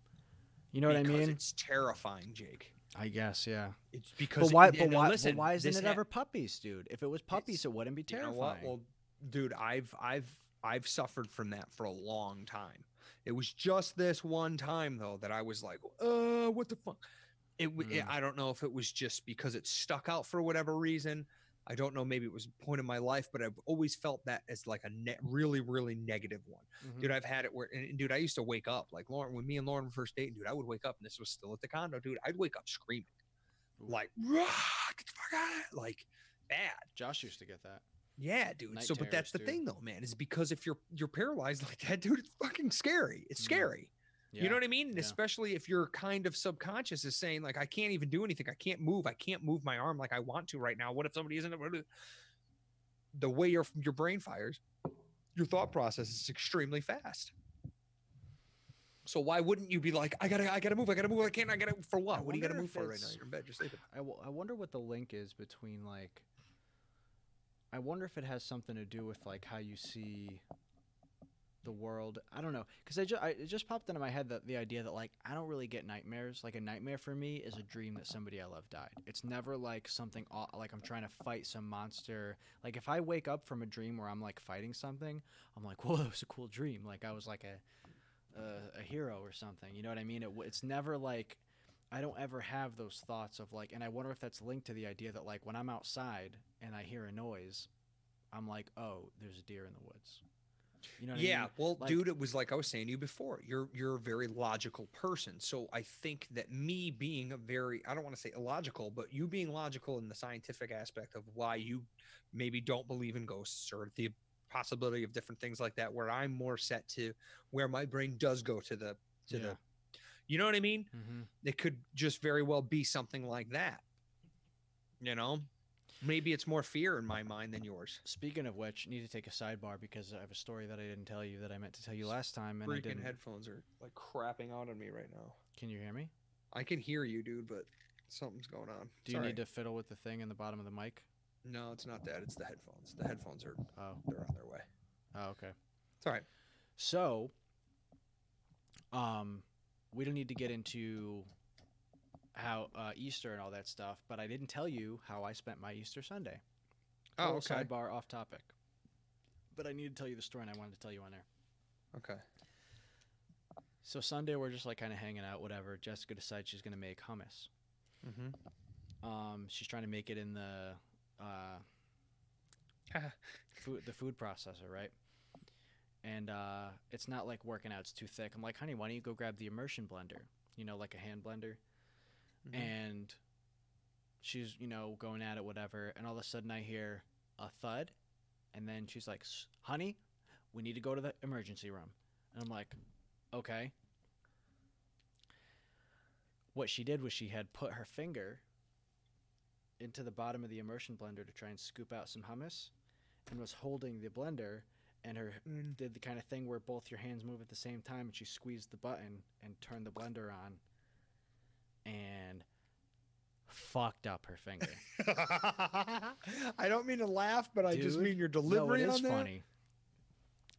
You know what I Because mean? it's terrifying, Jake. I guess, yeah. It's because But why? and now listen, but why isn't this it ever puppies, dude? If it was puppies, it wouldn't be You know terrifying. what? Well, dude, I've suffered from that for a long time. It was just this one time though that I was like, what the fuck? I don't know if it was just because it stuck out for whatever reason. I don't know. Maybe it was a point in my life, but I've always felt that as like a really, really negative one. Dude, I've had it where, and dude, I used to wake up like Lauren, when me and Lauren were first dating, dude, I would wake up and this was still at the condo, dude. I'd wake up screaming, like, "Rah, get the fuck out," like bad. Josh used to get that. Yeah, dude. Night So, but that's the terrors, too. thing though, man, is because if you're paralyzed like that, dude, it's fucking scary. It's scary. You know what I mean? And especially if your kind of subconscious is saying like, I can't even do anything. I can't move. I can't move my arm like I want to right now. What if somebody isn't? The way your brain fires, your thought process is extremely fast. So why wouldn't you be like, I gotta move. I gotta for what? What do you gotta move for right now? You're in bed. You're sleeping. I wonder what the link is between like. I wonder if it has something to do with like how you see the world. I don't know, because it just popped into my head that the idea that like I don't really get nightmares. Like a nightmare for me is a dream that somebody I love died. It's never like something like I'm trying to fight some monster. Like if I wake up from a dream where I'm like fighting something, I'm like, whoa, that was a cool dream. Like I was like a hero or something. You know what I mean? It's never like I don't ever have those thoughts of like, and I wonder if that's linked to the idea that like when I'm outside and I hear a noise, I'm like, oh, there's a deer in the woods. You know what I mean? Well, like, dude, it was like I was saying to you before. You're a very logical person. So I think that me being a very, I don't want to say illogical, but you being logical in the scientific aspect of why you maybe don't believe in ghosts or the possibility of different things like that, where I'm more set to where my brain does go to the you know what I mean? It could just very well be something like that. You know? Maybe it's more fear in my mind than yours. Speaking of which, need to take a sidebar because I have a story that I didn't tell you that I meant to tell you last time, and I didn't. Headphones are like crapping out on me right now. Can you hear me? I can hear you, dude, but something's going on. Do you need to fiddle with the thing in the bottom of the mic? No, it's not that. It's the headphones. The headphones are. They're on their way. Oh, okay. It's all right. So, we don't need to get into how Easter and all that stuff, but I didn't tell you how I spent my Easter Sunday. Oh, okay. Sidebar off topic. But I need to tell you the story, and I wanted to tell you on there. Okay. So Sunday, we're just like kind of hanging out, whatever. Jessica decides she's gonna make hummus. She's trying to make it in the food processor, right? And it's not like working out; it's too thick. I'm like, honey, why don't you go grab the immersion blender? You know, like a hand blender. And she's, you know, going at it, whatever. And all of a sudden I hear a thud. And then she's like, honey, we need to go to the emergency room. And I'm like, okay. What she did was she had put her finger into the bottom of the immersion blender to try and scoop out some hummus and was holding the blender and did the kind of thing where both your hands move at the same time, and she squeezed the button and turned the blender on. And fucked up her finger. I don't mean to laugh, but I just mean your delivery on that. It is funny.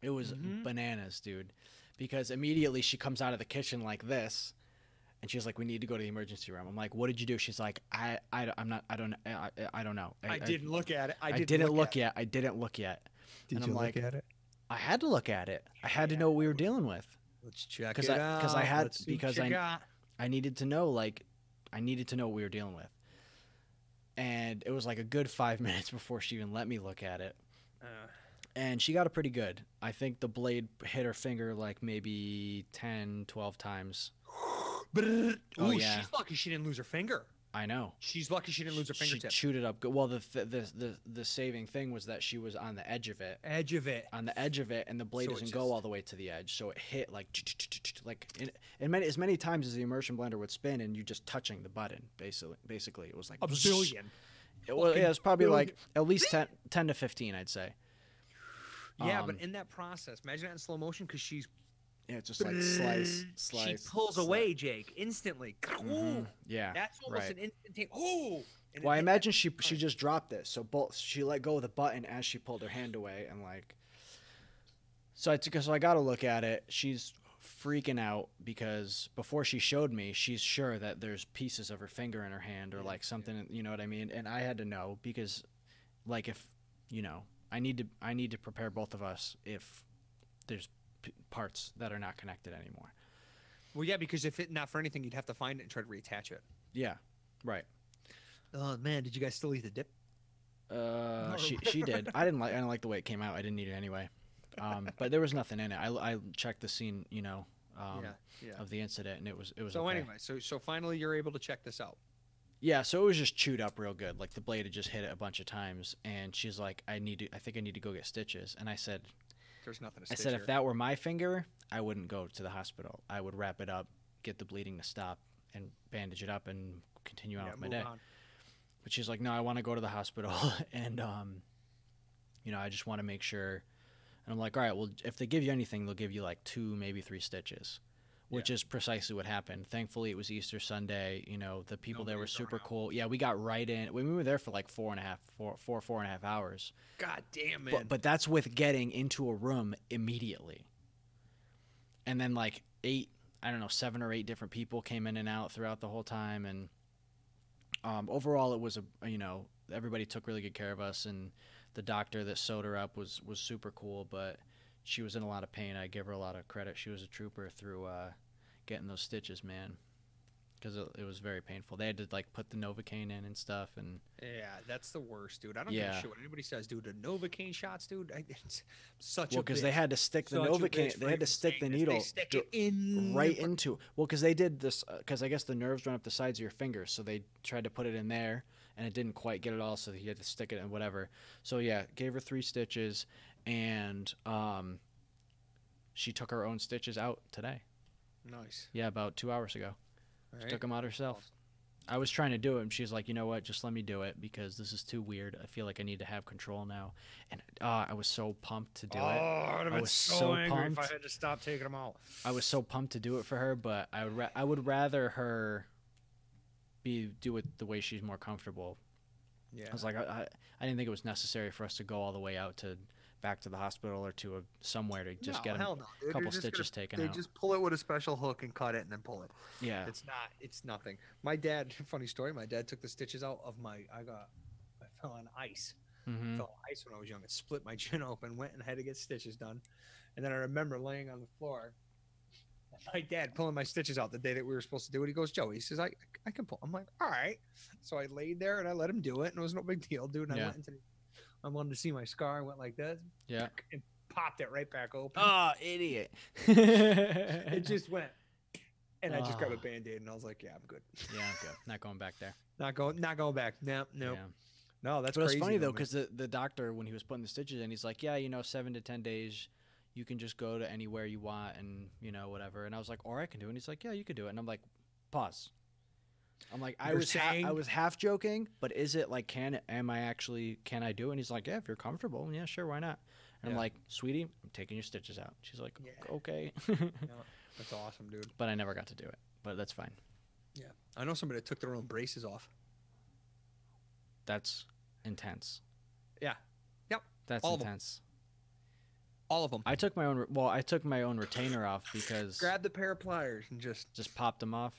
It was bananas, dude. Because immediately she comes out of the kitchen like this, and she's like, "We need to go to the emergency room." I'm like, "What did you do?" She's like, "I don't know. I didn't look at it. I didn't look yet. I didn't look yet." Did you look at it? I had to look at it. I had to know what we were dealing with. Let's check it out. I needed to know, like, I needed to know what we were dealing with. And it was like a good 5 minutes before she even let me look at it. And she got it pretty good. I think the blade hit her finger like maybe 10, 12 times. Oh, yeah. She's lucky she didn't lose her finger. I know. She's lucky she didn't lose her fingertip. She chewed it up good. Well, the saving thing was that she was on the edge of it. On the edge of it, and the blade doesn't go all the way to the edge, so it hit like as many times as the immersion blender would spin, and you just touching the button. Basically, it was like a billion. It was probably like at least 10 to 15, I'd say. Yeah, but in that process, imagine that in slow motion, because she's. Yeah, it's just like slice. She pulls away, Jake, instantly. Yeah, that's almost an instant. Oh. Well, I imagine she just dropped this, so she let go of the button as she pulled her hand away, and like. So I got to look at it. She's freaking out because before she showed me, she's sure that there's pieces of her finger in her hand or like something, you know what I mean? And I had to know because like if, you know, I need to prepare both of us if there's parts that are not connected anymore. Well, yeah, because if it not for anything, you'd have to find it and try to reattach it. Yeah. Right. Oh man, did you guys still eat the dip? She did. I didn't like the way it came out. I didn't eat it anyway. But there was nothing in it. I checked the scene, you know, of the incident, and it was So okay. anyway, so finally you're able to check this out. Yeah, so it was just chewed up real good. Like the blade had just hit it a bunch of times, and she's like, I think I need to go get stitches. And I said, There's nothing to I stitch said here. if that were my finger, I wouldn't go to the hospital. I would wrap it up, get the bleeding to stop, and bandage it up, and continue on with my move day. on. But she's like, no, I want to go to the hospital, and you know, I just want to make sure. And I'm like, all right, well, if they give you anything, they'll give you like 2, maybe 3 stitches, which is precisely what happened. Thankfully, it was Easter Sunday. You know, the people there were super cool. Yeah, we got right in. We were there for like 4.5 hours. God damn, man. But that's with getting into a room immediately. And then like 7 or 8 different people came in and out throughout the whole time. And overall, it was everybody took really good care of us, and the doctor that sewed her up was super cool, but she was in a lot of pain. I give her a lot of credit. She was a trooper through getting those stitches, man, because it was very painful. They had to like put the Novocaine in and stuff, and yeah, that's the worst, dude. I don't give a shit what anybody says, dude. The Novocaine shots, dude. It's such because they had to stick the Novocaine. They had to stick the needle right into. Well, because they did this because I guess the nerves run up the sides of your fingers, so they tried to put it in there. And it didn't quite get it all, so he had to stick it in whatever. So yeah, gave her 3 stitches, and she took her own stitches out today. Nice. Yeah, about 2 hours ago. All She right. took them out herself. I was trying to do it, and she's like, you know what? Just let me do it because this is too weird. I feel like I need to have control now. And I was so pumped to do it. I'd have I been was so angry if I pumped. had to stop taking them out. I was so pumped to do it for her, but I would rather her do it the way she's more comfortable. Yeah. I was like, I didn't think it was necessary for us to go all the way out to back to the hospital or to somewhere to just get hell no, dude. a couple You're just stitches taken They out. just pull it with a special hook and cut it and then pull it. Yeah. It's nothing. My dad, funny story. My dad took the stitches out of I fell on ice. Mm-hmm. Fell on ice when I was young. It split my chin open. Went and had to get stitches done. And then I remember laying on the floor. My dad pulling my stitches out the day that we were supposed to do it. He goes, Joe, he says, I can pull. I'm like, all right. So I laid there and I let him do it, and it was no big deal, dude. And I wanted to see my scar. I went like this. Yeah. And popped it right back open. Oh, idiot. It just went. And I just grabbed a Band-Aid and I was like, yeah, I'm good. Yeah, I'm good. Not going back there. Not going back. No. Yeah. No, that's But crazy. it's funny, though, man. because the doctor, when he was putting the stitches in, he's like, yeah, 7 to 10 days, you can just go to anywhere you want and, whatever. And I was like, or I can do it. And he's like, yeah, you could do it. And I'm like, pause. I'm like, I was half joking, but is it like, can I do it? And he's like, yeah, if you're comfortable, yeah, sure, why not? And I'm like, sweetie, I'm taking your stitches out. She's like, okay. That's awesome, dude. But I never got to do it, but that's fine. Yeah. I know somebody that took their own braces off. That's intense. Yeah. Yep. That's All of 'em. intense. All of them. I took my own retainer off because Grabbed a pair of pliers and just popped them off.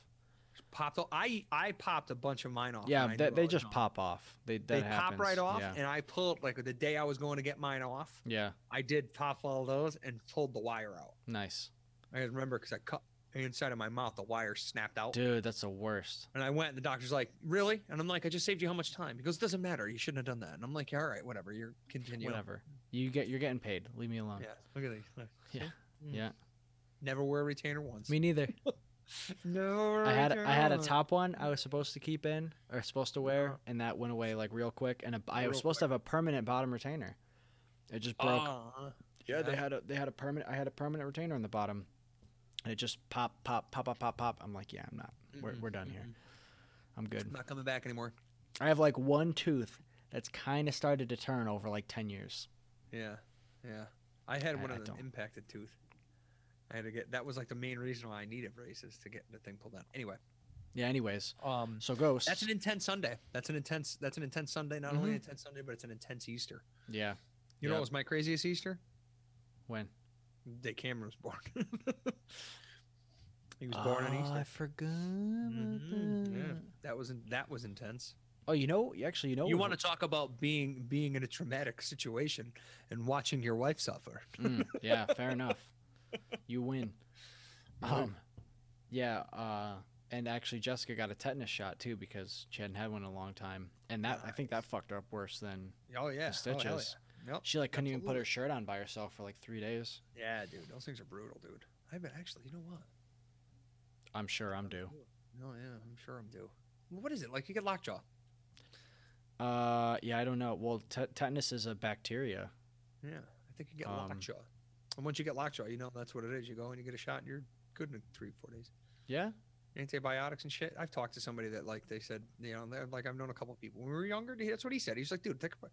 popped. I popped a bunch of mine off. Yeah, and I knew I they was just gone. pop off. They They happens. pop right off, Yeah. and I pulled like the day I was going to get mine off. Yeah. I did pop all those and pulled the wire out. Nice. I remember because I cut the inside of my mouth, the wire snapped out. Dude, that's the worst. And I went, and the doctor's like, "Really?" And I'm like, "I just saved you how much time?" He goes, "Doesn't matter. You shouldn't have done that." And I'm like, "Yeah, all right, whatever. You're continuing." Whatever. You're getting paid. Leave me alone. Yeah. Look at these. Look. Yeah. Mm. Yeah. Never wear a retainer once. Me neither. No. I had a top one I was supposed to keep in or supposed to wear, and that went away like real quick. And I was supposed to have a permanent bottom retainer. It just broke. Yeah, they had a permanent. I had a permanent retainer on the bottom, and it just pop. I'm like, yeah, I'm not. We're done here. I'm good. I'm not coming back anymore. I have like one tooth that's kind of started to turn over like 10 years. Yeah. I had one I of them don't. impacted tooth. I had to get. That was like the main reason why I needed braces to get the thing pulled out. Anyway. Yeah. Anyways. So Ghost. That's an intense Sunday. That's an intense Sunday. Not only an intense Sunday, but it's an intense Easter. Yeah. You know what was my craziest Easter? When? The day Cameron was born. He was born on I Easter. forgot. Yeah, that was intense. Oh, you know, actually, You want to talk about being in a traumatic situation and watching your wife suffer? Yeah, fair enough. You win. Yeah. And actually, Jessica got a tetanus shot too because she hadn't had one in a long time, and that I think that fucked her up worse than Oh yeah, the stitches. Oh, hell yeah. Yep, She like couldn't even put her absolutely. shirt on by herself for like 3 days. Yeah, dude, those things are brutal, dude. I bet actually, you know what? I'm sure I'm due. Oh yeah, I'm sure I'm due. What is it like? You get lockjaw? Yeah, I don't know. Well, tetanus is a bacteria. Yeah, I think you get Um, lockjaw. And once you get lockjaw, you know that's what it is. You go and you get a shot, and you're good in 3-4 days. Yeah. Antibiotics and shit. I've talked to somebody that like they said, you know, they're like I've known a couple of people when we were younger. That's what he said. He's like, dude, think about.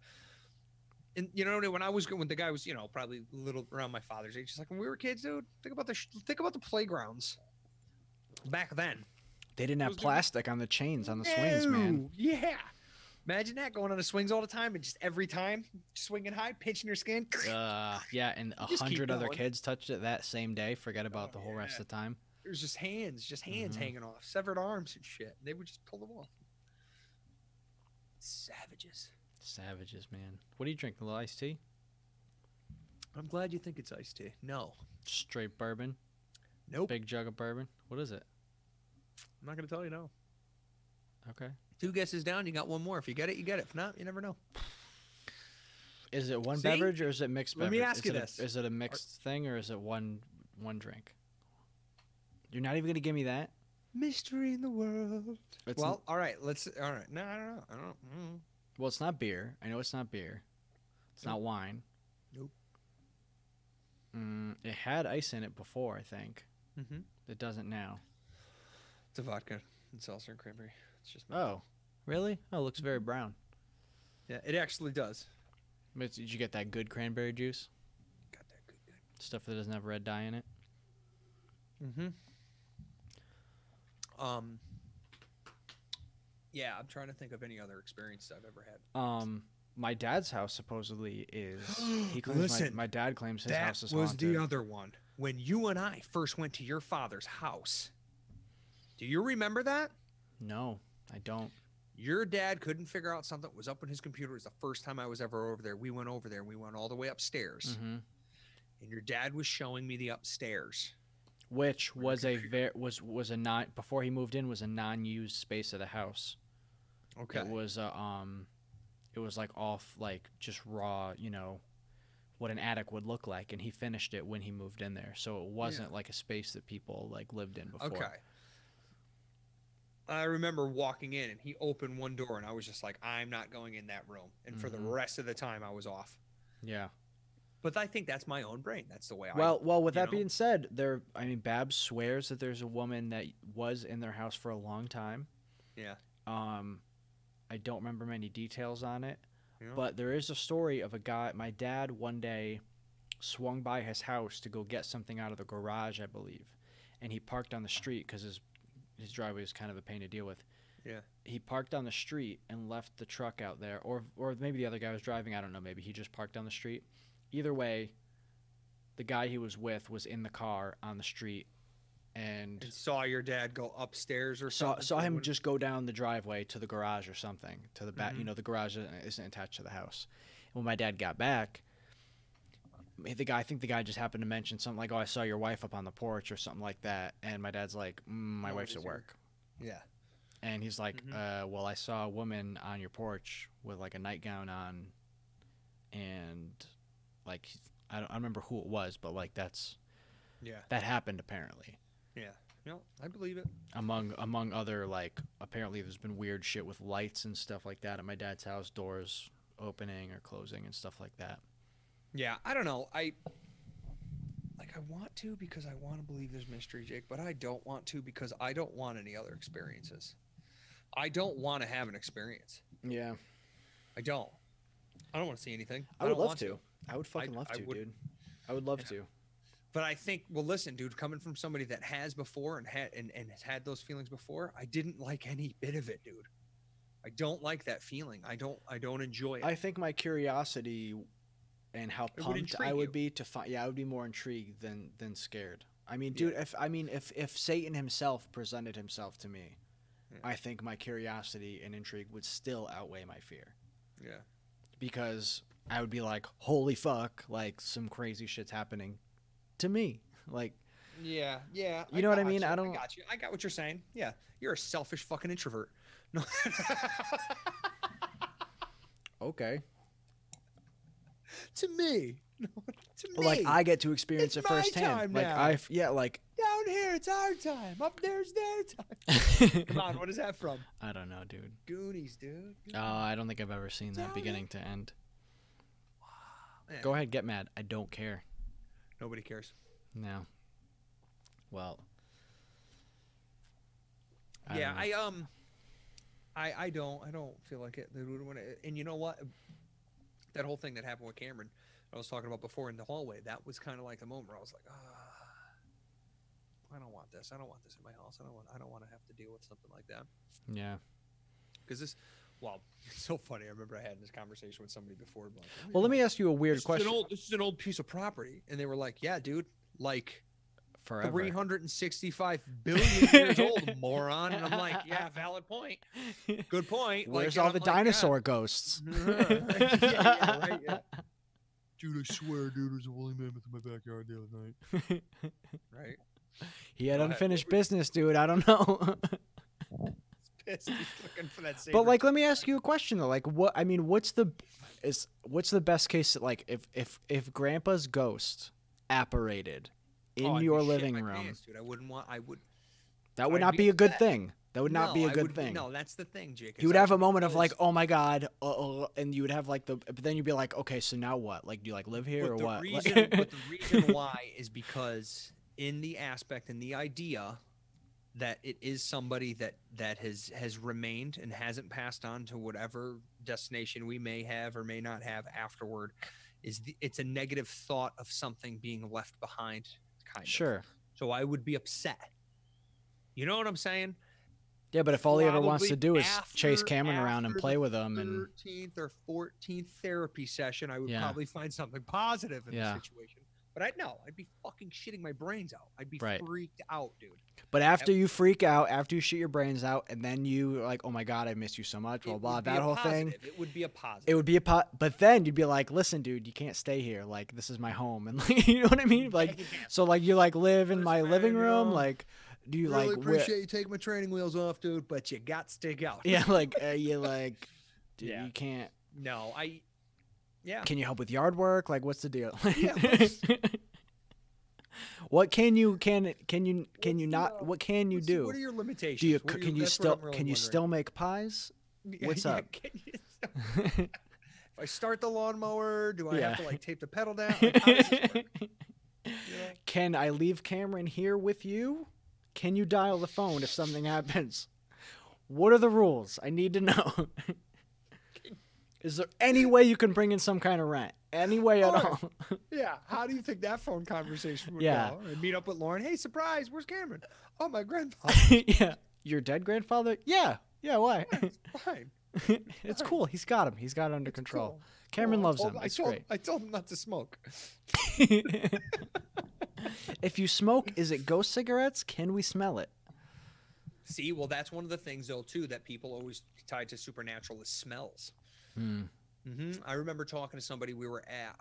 And you know, when the guy was, you know, probably a little around my father's age, he's like, when we were kids, dude, think about the playgrounds back then. They didn't have Those dudes- plastic on the chains on the swings, man. No, yeah. Imagine that going on the swings all the time and just every time swinging high, pinching your skin. Yeah, and Just keep 100 other going. kids touched it that same day. Forget about the whole rest yeah. of the time. There's just hands Mhm. hanging off, severed arms and shit. They would just pull them off. Savages. Savages, man. What do you drink? A little iced tea? I'm glad you think it's iced tea. No. Straight bourbon? Nope. Big jug of bourbon? What is it? I'm not going to tell you no. Okay. 2 guesses down, you got one more. If you get it, you get it. If not, you never know. Is it one See? beverage or is it mixed Let beverage? me ask you this. Is it a mixed thing or is it one drink? You're not even going to give me that? Mystery in the world. It's Well, all right. All right. No, I don't know. Well, it's not beer. I know it's not beer. It's not wine. Nope. It had ice in it before, I think. Mm-hmm. It doesn't now. It's a vodka and seltzer and cranberry. It's just Oh, really? Oh, it looks very brown. yeah, it actually does. But did you get that good cranberry juice? Got that good. Stuff that doesn't have red dye in it? Mm-hmm. Yeah, I'm trying to think of any other experience I've ever had. My dad's house supposedly is. He claims Listen, my dad claims his That house is was haunted. the other one. When you and I first went to your father's house. Do you remember that? No, I don't. Your dad couldn't figure out something that was up on his computer. It was the first time I was ever over there. We went over there. We went all the way upstairs. Mm-hmm. And your dad was showing me the upstairs. Which Where was the a was a non before he moved in was a non-used space of the house. Okay. It was it was like off like just raw, you know, what an attic would look like, and he finished it when he moved in there. So it wasn't like a space that people like lived in before. Okay. I remember walking in and he opened one door and I was just like, I'm not going in that room. And for the Mhm. rest of the time I was off. Yeah. But I think that's my own brain. That's the way I Well, with you that know? being said, Babs swears that there's a woman that was in their house for a long time. Yeah. I don't remember many details on it, You know? but there is a story of a guy. My dad one day swung by his house to go get something out of the garage, I believe, and he parked on the street because his driveway is kind of a pain to deal with. Yeah. He parked on the street and left the truck out there, or maybe the other guy was driving. I don't know. Maybe he just parked on the street. Either way, the guy he was with was in the car on the street, and saw your dad go upstairs or saw something. him just go down the driveway to the garage or something, to the back. Mhm. You know, the garage isn't attached to the house. And when my dad got back, I think the guy just happened to mention something like, "Oh, I saw your wife up on the porch" or something like that. And my dad's like, "My wife's at Nobody's here." work." Yeah. And he's like, Mhm. "Well, I saw a woman on your porch with like a nightgown on, and like I don't remember who it was, but like that happened apparently." Yeah. No, I believe it. Among other, like, apparently there's been weird shit with lights and stuff like that at my dad's house, doors opening or closing and stuff like that. Yeah, I don't know. I want to because I want to believe there's mystery, Jake, but I don't want to because I don't want any other experiences. I don't want to have an experience. Yeah. I don't want to see anything. I would don't love want to. I would fucking love I to, would- dude. I would love to. But I think, well, listen, dude, coming from somebody that has before and has had those feelings before, I didn't like any bit of it, dude. I don't like that feeling. I don't enjoy it. I think my curiosity and how would pumped I intrigue would you. be to find, I would be more intrigued than scared. I mean, dude, if Satan himself presented himself to me, I think my curiosity and intrigue would still outweigh my fear. Yeah. Because I would be like, holy fuck, like some crazy shit's happening to me. Like, yeah. You know what I mean? I don't. I got you. I got what you're saying. Yeah. You're a selfish fucking introvert. No. Okay. To me. No, to me. Like I get to experience It's it my firsthand. time Like now. like Down here, it's our time. Up there's their time. Come on, what is that from? I don't know, dude. Goonies, dude. Oh, I don't think I've ever seen that Down beginning to end. Man, Go ahead, get mad. I don't care. Nobody cares. No. Well. Yeah, don't know. I don't feel like it. And you know what? That whole thing that happened with Cameron, I was talking about before in the hallway. That was kind of like the moment where I was like, I don't want this. I don't want this in my house. I don't want to have to deal with something like that. Yeah. Because this, well, it's so funny. I remember I had this conversation with somebody before. Like, Well, let me ask you a weird question. This is an old piece of property, and they were like, "Yeah, dude, like Forever. 365 billion years old, moron." And I'm like, "Yeah, valid point. Good point." Where's like, all the dinosaur ghosts? Yeah, right. Yeah. Dude, I swear, dude, there's a woolly mammoth in my backyard the other night. Right. He had Go ahead. unfinished business, dude. I don't know. Pissed. He's looking for that. But like, let me ask you a question though. Like, what? I mean, what's the best case? Like, if Grandpa's ghost apparated in your living room, pants, dude. I wouldn't want. I would. that would I'd not be be a good upset. thing. That would not No, be a I good would- thing. No, that's the thing, Jake. You would have a moment of like, oh my god, and you would have like but then you'd be like, okay, so now what? Like, do you like live here or what? But the reason why is because in the aspect and the idea that it is somebody that has remained and hasn't passed on to whatever destination we may have or may not have afterward, it's a negative thought of something being left behind, kind of. Sure. So I would be upset. You know what I'm saying? Yeah, but if all he ever wants Probably to do is chase after- Cameron around and after play the with him, and 13th or 14th therapy session, I would Yeah. probably find something positive in Yeah. the situation. But I'd be fucking shitting my brains out. I'd be Right. freaked out, dude. but after you freak out, after you shit your brains out, and then you like, oh my god, I miss you so much, blah It blah, would be that a whole thing. positive. It would be a positive. It would be but then you'd be like, listen, dude, you can't stay here. Like, this is my home, and like, you know what I mean? Like, so like you like live in my Listen, living man, you room, know, like, do you really like appreciate you taking my training wheels off, dude, but you got to stick out. yeah, like you like, dude, Yeah. you can't. No, yeah. Can you help with yard work? Like, what's the deal? Yeah, What can you not? What can you do? What are your limitations? Do you What are can you that's what still I'm really can you wondering. still make pies? Yeah, What's yeah, up? can you if I start the lawnmower, do I Yeah. have to like tape the pedal down? Like, how does this work? You know? Can I leave Cameron here with you? Can you dial the phone if something happens? What are the rules? I need to know. Is there any way you can bring in some kind of rent? Any way at Sure. all? Yeah. How do you think that phone conversation would Yeah. go? I meet up with Lauren. Hey, surprise! Where's Cameron? Oh, my grandfather. Yeah. Your dead grandfather? Yeah. Yeah, why? It's fine. It's cool. He's got him. He's got it under control. Cool. Cameron Well, loves him. It's great. I told him not to smoke. If you smoke, is it ghost cigarettes? Can we smell it? See, well, that's one of the things though too that people always tied to supernatural is smells. Hmm. I remember talking to somebody we were at.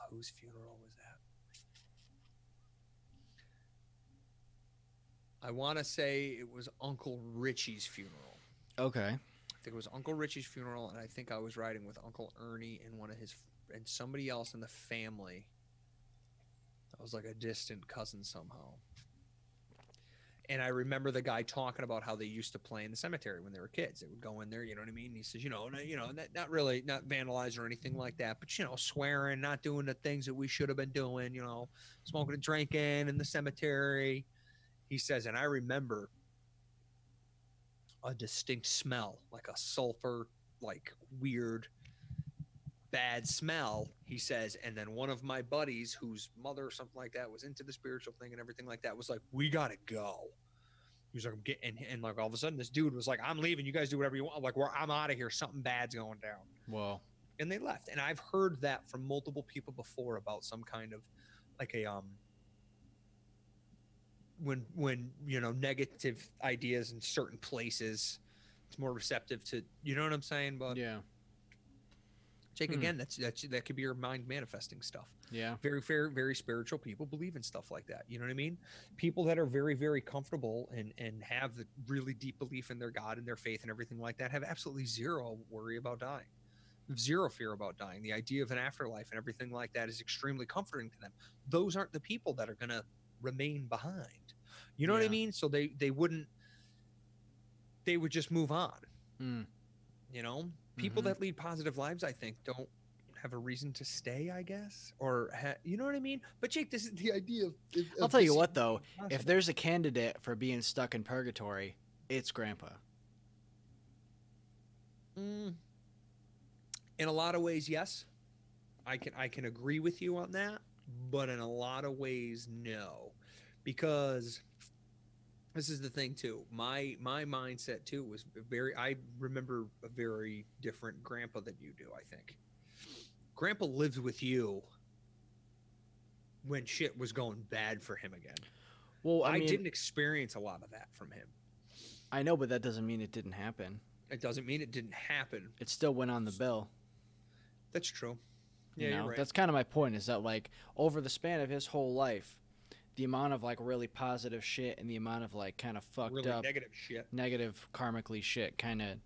Whose funeral was that? I want to say it was Uncle Richie's funeral. Okay. I think it was Uncle Richie's funeral, and I think I was riding with Uncle Ernie and and somebody else in the family. That was like a distant cousin somehow. And I remember the guy talking about how they used to play in the cemetery when they were kids. They would go in there, you know what I mean? And he says, not really, not vandalize or anything like that, but swearing, not doing the things that we should have been doing, smoking and drinking in the cemetery. He says, and I remember a distinct smell, like a sulfur, like weird, bad smell, he says. And then one of my buddies, whose mother or something like that was into the spiritual thing and everything like that, was like, we gotta go. He was like, I'm getting, and like all of a sudden this dude was like, I'm leaving, you guys do whatever you want. Like, I'm out of here, something bad's going down. Well, And they left. And I've heard that from multiple people before about some kind of like when negative ideas in certain places, it's more receptive to, you know what I'm saying? But Yeah. Jake, again, that could be your mind manifesting stuff. Yeah. Very fair, very spiritual people believe in stuff like that. You know what I mean? People that are very, very comfortable and have the really deep belief in their God and their faith and everything like that have absolutely zero worry about dying, zero fear about dying. The idea of an afterlife and everything like that is extremely comforting to them. Those aren't the people that are going to remain behind. You know what I Yeah. mean? So they would just move on. Mm. You know, people that lead positive lives, I think, don't have a reason to stay, I guess, or you know what I mean? But Jake, this is the idea of I'll tell you this what, though, possible. if there's a candidate for being stuck in purgatory, it's Grandpa. In a lot of ways, yes, I can agree with you on that, but in a lot of ways, no, because this is the thing too. My mindset too was I remember a very different Grandpa than you do. I think Grandpa lives with you when shit was going bad for him again. Well, I mean, didn't experience a lot of that from him. I know, but that doesn't mean it didn't happen. It doesn't mean it didn't happen. It still went on the bill. That's true. Yeah, You know, you're right. that's kind of my point, is that like over the span of his whole life, the amount of like really positive shit and the amount of like kind of fucked really up negative karmically shit kind of,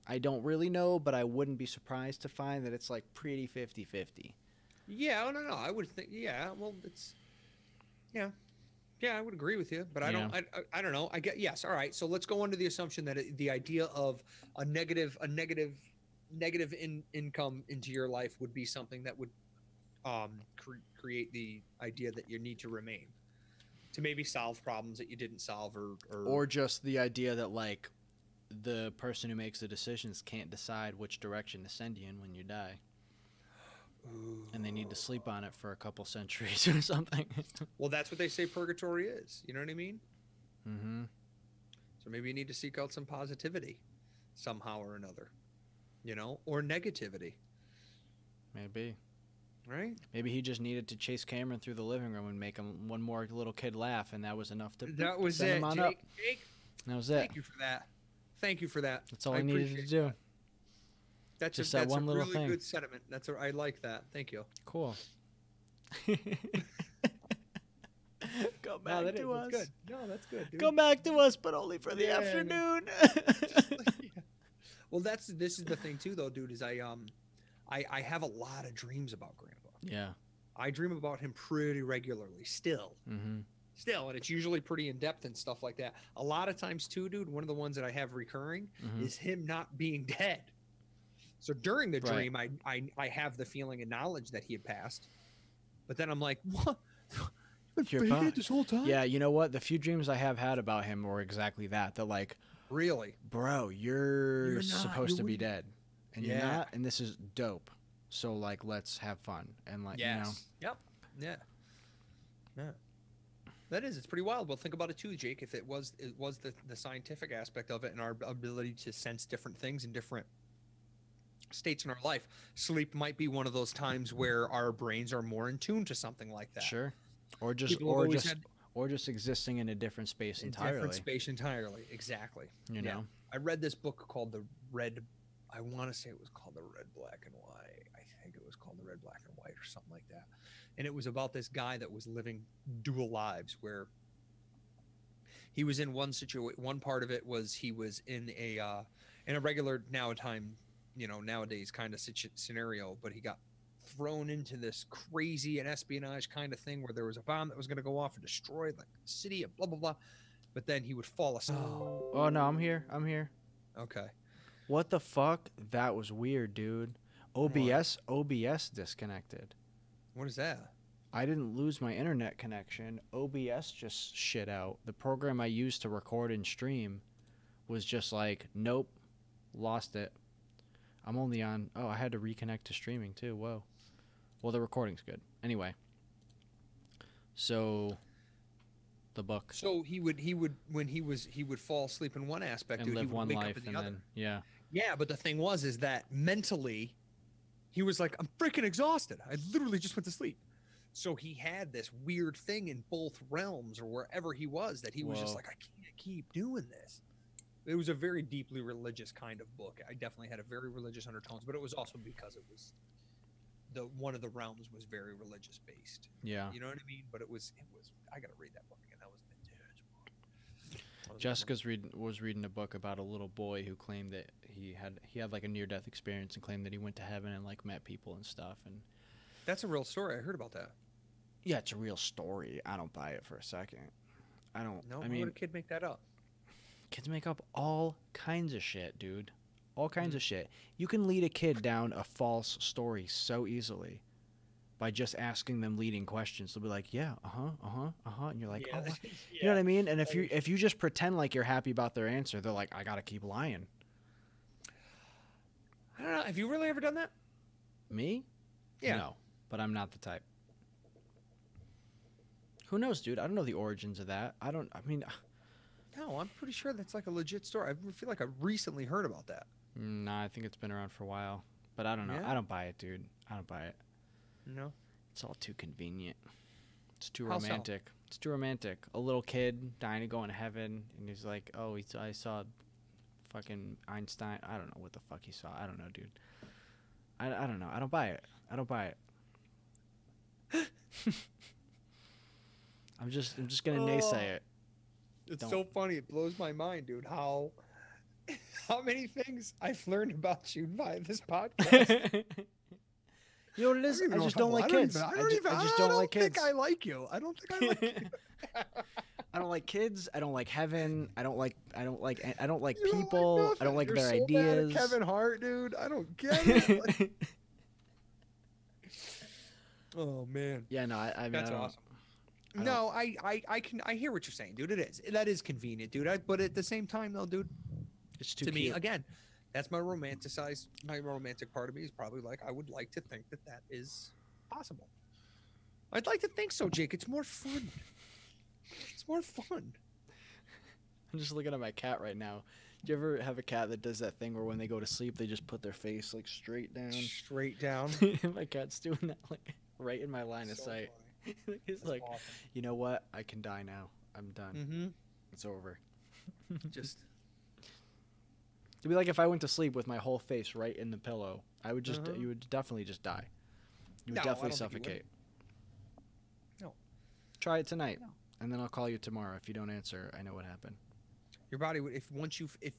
I don't really know, but I wouldn't be surprised to find that it's like pretty 50-50. Yeah, no, I would think. Yeah, well, it's yeah, I would agree with you, but I don't. I don't know. I get yes. All right, so let's go under the assumption that the idea of a negative income into your life would be something that would create the idea that you need to remain to maybe solve problems that you didn't solve, or just the idea that like the person who makes the decisions can't decide which direction to send you in when you die. And they need to sleep on it for a couple centuries or something. Well, that's what they say purgatory is. You know what I mean? Mm-hmm. So maybe you need to seek out some positivity somehow or another, you know, or negativity. Maybe. Right? Maybe he just needed to chase Cameron through the living room and make him one more little kid laugh, and that was enough to that was send it. him on Jake, up. Jake, That was it. thank you for that. Thank you for that. That's all I needed to do. That's Just a, that that's one a little really thing. good sentiment. I like that. Thank you. Cool. Come back that to is, us. that's good. No, that's good, dude. Come back to us, but only for the Yeah, afternoon. Yeah. Well, this is the thing too, though, dude. Is I have a lot of dreams about Grandpa. Yeah. I dream about him pretty regularly still. Mm-hmm. Still, and it's usually pretty in depth and stuff like that. A lot of times too, dude, one of the ones that I have recurring is him not being dead. So during the dream, I have the feeling and knowledge that he had passed, but then I'm like, what? You've been dead this whole time? Yeah, you know what? The few dreams I have had about him were exactly that. They're like, really, bro, you're not, supposed to be weak. dead, and you're not, and this is dope. So like, let's have fun and like, you know. Yep. Yeah. That is, it's pretty wild. Well, think about it too, Jake. If it was the scientific aspect of it and our ability to sense different things in different states in our life, sleep might be one of those times where our brains are more in tune to something like that. Sure. Or just existing in a different space entirely. Different space entirely. Exactly. You know. I read this book called I want to say it was called The Red, Black, and White. I think it was called The Red, Black, and White or something like that. And it was about this guy that was living dual lives, where he was in one situation. One part of it was he was in a regular nowadays kind of scenario, but he got thrown into this crazy and espionage kind of thing where there was a bomb that was going to go off and destroy like the city and blah blah blah. But then he would fall asleep. Oh no, I'm here. Okay. What the fuck? That was weird, dude. OBS disconnected. What is that? I didn't lose my internet connection. OBS just shit out. The program I used to record and stream was just like, nope, lost it. I'm only on. Oh, I had to reconnect to streaming too. Whoa. Well, the recording's good. Anyway. So, the book. So he would fall asleep in one aspect, and dude, live he would one wake life up in and the other. then yeah. Yeah, but the thing is that mentally, he was like, I'm freaking exhausted. I literally just went to sleep. So he had this weird thing in both realms or wherever he was that he was just Whoa. like, I can't keep doing this. It was a very deeply religious kind of book. I definitely had a very religious undertones, but it was also because it was one of the realms was very religious based. Yeah. You know what I mean? But it was I gotta read that book again. That was an intense book. That was a good Jessica's was reading a book about a little boy who claimed that he had like a near death experience and claimed that he went to heaven and like met people and stuff. And one. That's a real story. I heard about that. yeah, it's a real story. I don't buy it for a second. I don't. No, I why mean, would a kid make that up? kids make up all kinds of shit, dude. All kinds of shit. You can lead a kid down a false story so easily by just asking them leading questions. They'll be like, "Yeah, and you're like, "Oh, what?" You know what I mean?" And if you just pretend like you're happy about their answer, they're like, "I gotta keep lying." I don't know. Have you really ever done that? Me? Yeah. No, but I'm not the type. Who knows, dude? I don't know the origins of that. I mean, No, I'm pretty sure that's like a legit story. I feel like I recently heard about that. nah, I think it's been around for a while. But I don't know. Yeah? I don't buy it, dude. I don't buy it. No. It's all too convenient. It's too How so? romantic. It's too romantic. A little kid dying to go into heaven, and he's like, "Oh, I saw fucking Einstein." I don't know what the fuck he saw. I don't know, dude. I don't know. I don't buy it. I don't buy it. I'm just gonna naysay it. It's Don't. so funny. It blows my mind, dude. How many things I've learned about you by this podcast. You know what it is? I just don't like kids. I just don't like kids. think I like you. I don't think I like you. I don't like kids. I don't like heaven. I don't like You don't like people. I don't nothing. like You're their so mad at ideas. Kevin Hart, dude. I don't get it. Like- oh man. Yeah, no, I mean, That's I don't, awesome. I No, I hear what you're saying, dude. It is. That is convenient, dude. But at the same time, though, dude, It's too to me, cute. again, that's my romantic part of me is probably like I would like to think that is possible. I'd like to think so, Jake. It's more fun. It's more fun. I'm just looking at my cat right now. Do you ever have a cat that does that thing where when they go to sleep, they just put their face like straight down? Straight down. My cat's doing that like right in my line of So sight. funny. He's That's like, awesome. you know what? I can die now. I'm done. Mm-hmm. It's over. Just It'd be like if I went to sleep with my whole face right in the pillow. I would just, Uh-huh. you would definitely just die. You would No, I definitely don't think you would. suffocate. No. Try it tonight, No. and then I'll call you tomorrow. If you don't answer, I know what happened. your body would if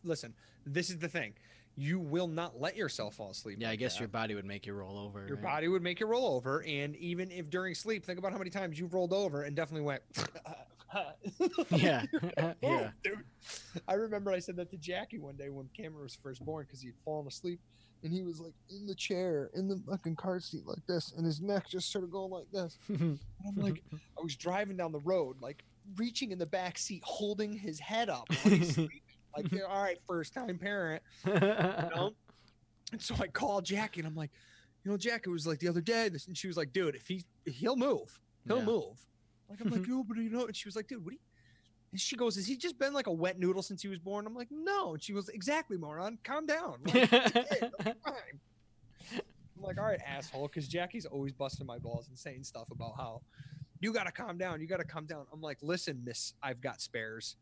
listen, this is the thing. You will not let yourself fall asleep. Yeah, I like guess that. your body would make you roll over. Your right? body would make you roll over, and even if during sleep, think about how many times you've rolled over and definitely went. Yeah, Oh, yeah. dude. I remember I said that to Jackie one day when Cameron was first born because he'd fallen asleep, and he was like in the chair in the fucking car seat like this, and his neck just started going like this. And I'm like, I was driving down the road, like reaching in the back seat, holding his head up, while he's sleeping. Like, all right, first time parent. You know? And so I called Jackie and I'm like, Jackie was like the other day, and she was like, dude, if he'll move. He'll Yeah. move. Like, I'm like, no, but and she was like, dude, what do you, and she goes, has he just been like a wet noodle since he was born? I'm like, no. And she goes, exactly, moron. Calm down. I'm like, "Kid, I'm fine." I'm like, all right, asshole. Because Jackie's always busting my balls and saying stuff about how you got to calm down. You got to calm down. I'm like, listen, miss, I've got spares.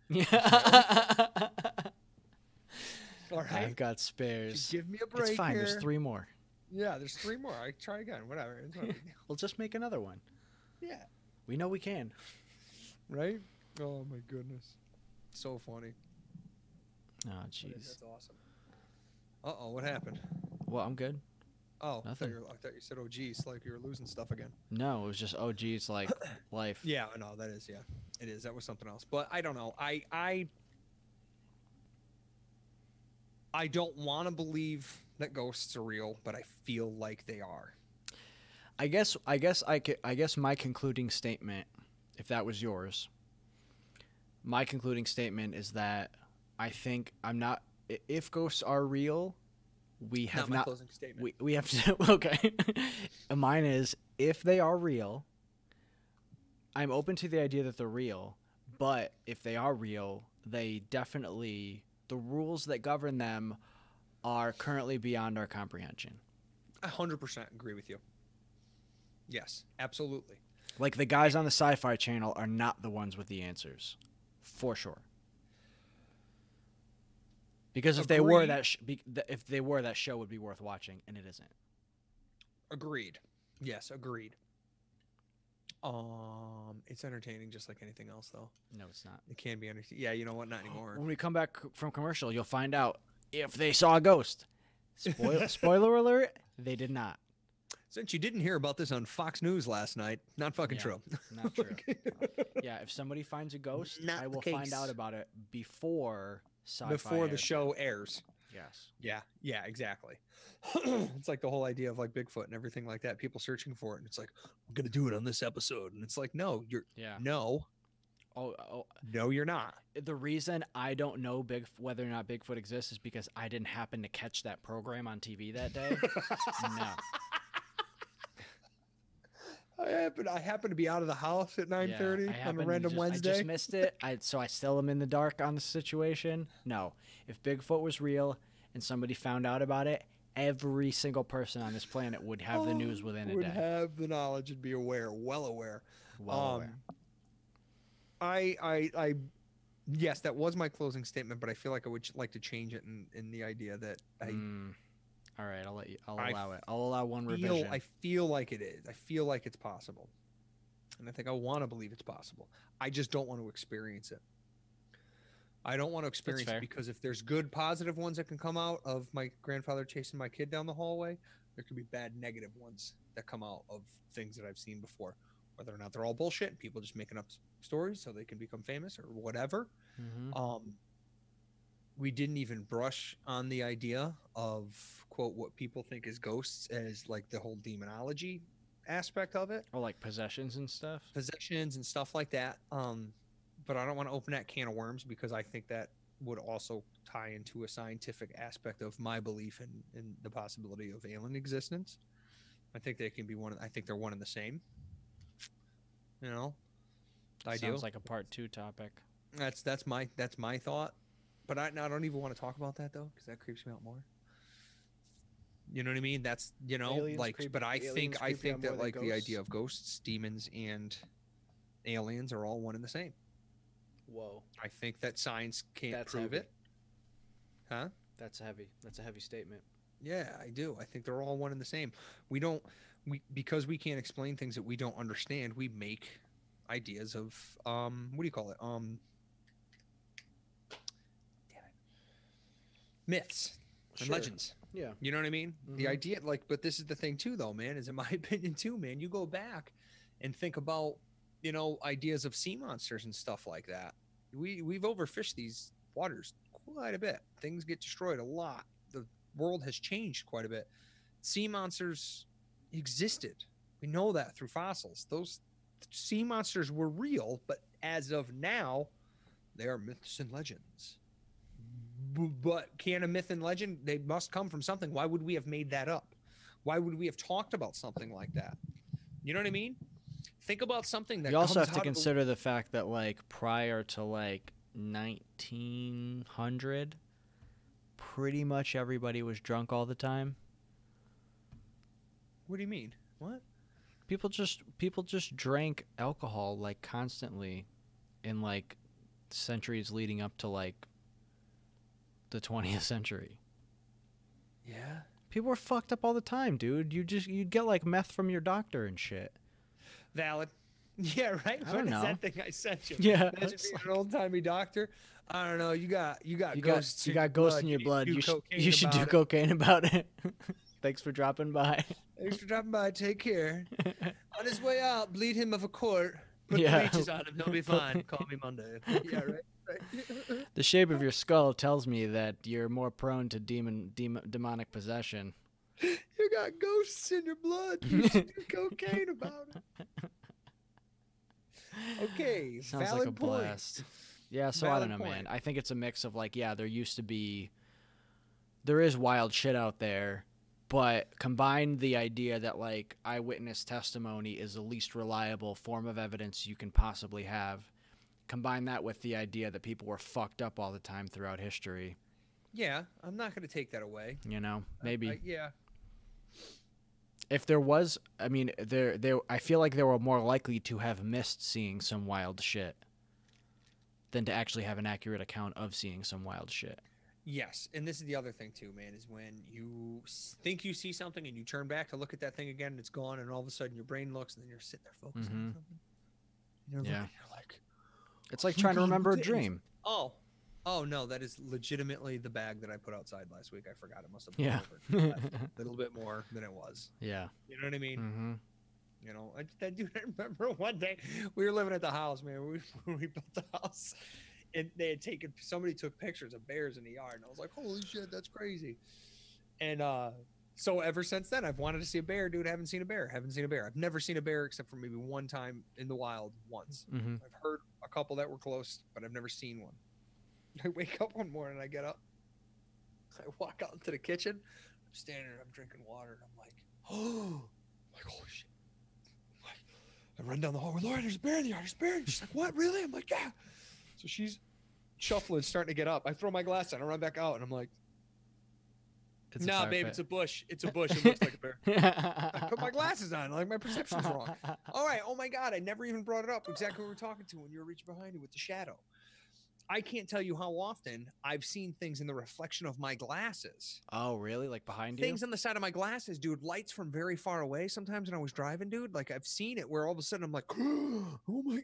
All right. I've got spares. Just give me a break. It's fine. Here. There's 3 more. Yeah, there's 3 more. I try again. Whatever. It's not a big deal. We'll just make another one. Yeah. We know we can. Right? Oh my goodness. So funny. Oh, That is- jeez. That's awesome. Uh-oh, what happened? Well, I'm good. Oh, Nothing. I thought you said, oh, geez, like you were losing stuff again. No, it was just, oh, geez, like life. Yeah, no, that is, yeah. It is. That was something else. But I don't know. I don't want to believe that ghosts are real, but I feel like they are. I guess my concluding statement, if that was yours, my concluding statement is that I think if ghosts are real, we have my not. closing statement. We have to. Okay. Mine is, if they are real, I'm open to the idea that they're real, but if they are real, they definitely, the rules that govern them are currently beyond our comprehension. I 100% agree with you. Yes, absolutely. Like the guys on the Sci-Fi Channel are not the ones with the answers, for sure. Because if they were that show would be worth watching, and it isn't. Agreed. Yes, agreed. It's entertaining just like anything else, though. No, it's not. It can be entertaining. Yeah, you know what? Not anymore. When we come back from commercial, you'll find out if they saw a ghost. Spoiler alert, they did not. Since you didn't hear about this on Fox News last night, not fucking true. Not true. Yeah, if somebody finds a ghost, I will find out about it before the show airs. Yes. Yeah, exactly. It's like the whole idea of like Bigfoot and everything like that. People searching for it, and it's like, I'm gonna do it on this episode, and it's like, no, no. No, you're not. The reason I don't know whether or not Bigfoot exists is because I didn't happen to catch that program on TV that day. No. I happened to be out of the house at 9:30 on a random Wednesday. I just missed it. So I still am in the dark on the situation. No, if Bigfoot was real and somebody found out about it, every single person on this planet would have the news within a day. Would have the knowledge and be aware, well aware. Well aware. Yes, that was my closing statement, but I feel like I would like to change it in the idea that all right, I'll allow it. I'll allow one revision. I feel like it is. I feel like it's possible. And I think I want to believe it's possible. I just don't want to experience it. I don't want to experience it because if there's good positive ones that can come out of my grandfather chasing my kid down the hallway, there could be bad negative ones that come out of things that I've seen before. Whether or not they're all bullshit and people just making up stories so they can become famous or whatever. Mm-hmm. We didn't even brush on the idea of, quote, what people think is ghosts as like the whole demonology aspect of it. Or like possessions and stuff. Possessions and stuff like that. But I don't want to open that can of worms because I think that would also tie into a scientific aspect of my belief in the possibility of alien existence. I think they can be I think they're one and the same. You know? Sounds like a part 2 topic. That's my thought. But I don't even want to talk about that though, because that creeps me out more. You know what I mean? That's but I think that like the idea of ghosts, demons, and aliens are all one and the same. Whoa! I think that science can't prove it. Huh? That's a heavy statement. Yeah, I do. I think they're all one and the same. Because we can't explain things that we don't understand. We make ideas of what do you call it? Myths and legends. Yeah. You know what I mean? Mm-hmm. The idea, but this is the thing too, though, man, is in my opinion too, man, you go back and think about, ideas of sea monsters and stuff like that. We've overfished these waters quite a bit. Things get destroyed a lot. The world has changed quite a bit. Sea monsters existed. We know that through fossils. Those sea monsters were real, but as of now, they are myths and legends. But can a myth and legend, they must come from something. Why would we have made that up? Why would we have talked about something like that? You know what I mean? Think about something that you also have to consider the fact that like prior to like 1900, pretty much everybody was drunk all the time. What do you mean? What? People just drank alcohol like constantly in like centuries leading up to like the 20th century. Yeah. People were fucked up all the time, dude. You'd get like meth from your doctor and shit. Valid. Yeah, right. I don't know. That thing I sent you? Yeah. Imagine being an old timey doctor. I don't know. You got ghosts. You got ghosts in your blood. You should do cocaine about it. Thanks for dropping by. Thanks for dropping by. Take care. On his way out, bleed him of a quart. Put bleaches on him. He'll be fine. Call me Monday. Yeah, right. The shape of your skull tells me that you're more prone to demonic possession. You got ghosts in your blood. You should do cocaine about it. Okay, sounds valid like a point. blast. Yeah, so Valid I don't know, point. man. I think it's a mix of like, there is wild shit out there, but combine the idea that like eyewitness testimony is the least reliable form of evidence you can possibly have. Combine that with the idea that people were fucked up all the time throughout history. Yeah, I'm not going to take that away. Maybe. Yeah. If there was, I mean, I feel like they were more likely to have missed seeing some wild shit than to actually have an accurate account of seeing some wild shit. Yes, and this is the other thing too, man, is when you think you see something and you turn back to look at that thing again and it's gone, and all of a sudden your brain looks and then you're sitting there focusing on something. You're looking, you're like, it's like trying to remember a dream. Oh no, that is legitimately the bag that I put outside last week. I forgot it must have been over a little bit more than it was. Yeah, you know what I mean. You know, I remember one day we were living at the house, man. We built the house, and they had somebody took pictures of bears in the yard, and I was like, holy shit, that's crazy. And so ever since then, I've wanted to see a bear, dude. Haven't seen a bear. I've never seen a bear except for maybe one time in the wild once. I've heard a couple that were close, but I've never seen one. I wake up one morning, I get up, I walk out into the kitchen, I'm standing there, I'm drinking water, and I'm like, oh, holy shit. I run down the hall, Lauren, there's a bear in the yard, there's a bear. She's like, what, really? I'm like, yeah. So she's shuffling, starting to get up. I throw my glass on, I run back out, and I'm like, nah, babe, it's a bush. It's a bush. It looks like a bear. I put my glasses on, like my perception's wrong. All right, oh my God, I never even brought it up. Exactly what we were talking to when you were reaching behind me with the shadow. I can't tell you how often I've seen things in the reflection of my glasses. Oh, really? Like behind you? Things on the side of my glasses, dude. Lights from very far away. Sometimes when I was driving, dude, like I've seen it where all of a sudden I'm like, oh my,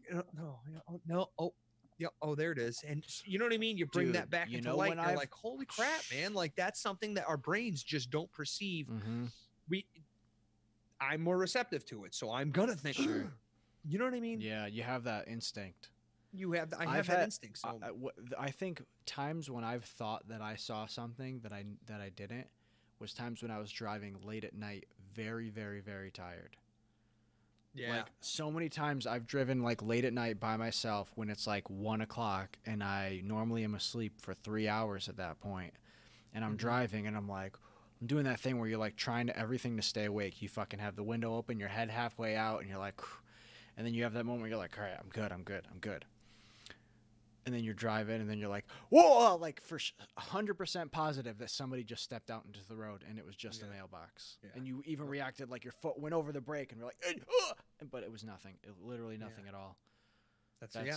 no, oh, yeah, oh, there it is. And you know what I mean? You bring that back into light. And you're like, holy crap, man! Like that's something that our brains just don't perceive. I'm more receptive to it, so I'm gonna think. Sure. You know what I mean? Yeah, you have that instinct. I have that instinct. So I think times when I've thought that I saw something that I didn't was times when I was driving late at night, very, very, very tired. Yeah. Like so many times I've driven like late at night by myself when it's like 1 o'clock and I normally am asleep for 3 hours at that point, and I'm driving and I'm like, I'm doing that thing where you're like trying everything to stay awake. You fucking have the window open, your head halfway out, and you're like, and then you have that moment where you're like, all right, I'm good. And then you're driving, and then you're like, whoa, like for 100% positive that somebody just stepped out into the road, and it was just a mailbox. Yeah. And you even reacted like your foot went over the brake, and you're like, but it was nothing. Literally nothing at all. That's wild.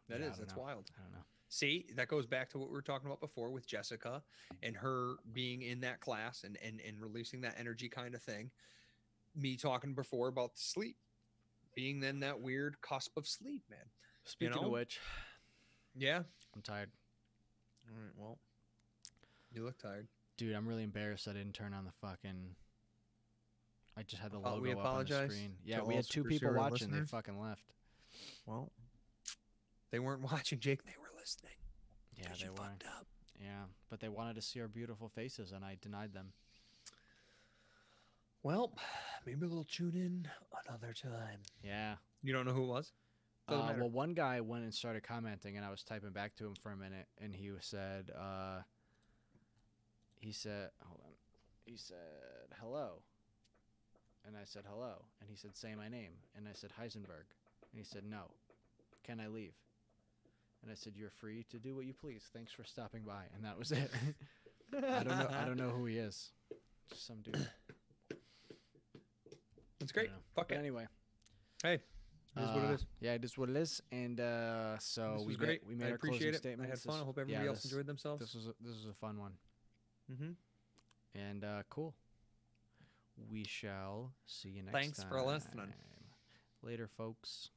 I don't know. See, that goes back to what we were talking about before with Jessica and her being in that class and releasing that energy kind of thing. Me talking before about sleep, being then that weird cusp of sleep, man. Speaking of which, yeah, I'm tired. All right, well, you look tired, dude. I'm really embarrassed I didn't turn on the fucking. I just had the logo we up on the screen. Yeah, we had 2 people watching. They fucking left. Well, they weren't watching, Jake. They were listening. Yeah, they were. Fucked up. Yeah, but they wanted to see our beautiful faces, and I denied them. Well, maybe they'll tune in another time. Yeah. You don't know who it was? Well, one guy went and started commenting, and I was typing back to him for a minute, and he said, hold on. He said, hello. And I said, hello. And he said, say my name. And I said, Heisenberg. And he said, no. Can I leave? And I said, you're free to do what you please. Thanks for stopping by. And that was it. I don't know who he is. Just some dude. That's great. Fuck it. Anyway. Hey. It is what it is. Yeah, it is what it is. And so we made our closing statement. I had fun. I hope everybody else enjoyed themselves. This was a fun one. And cool. We shall see you next time. Thanks for listening. Later, folks.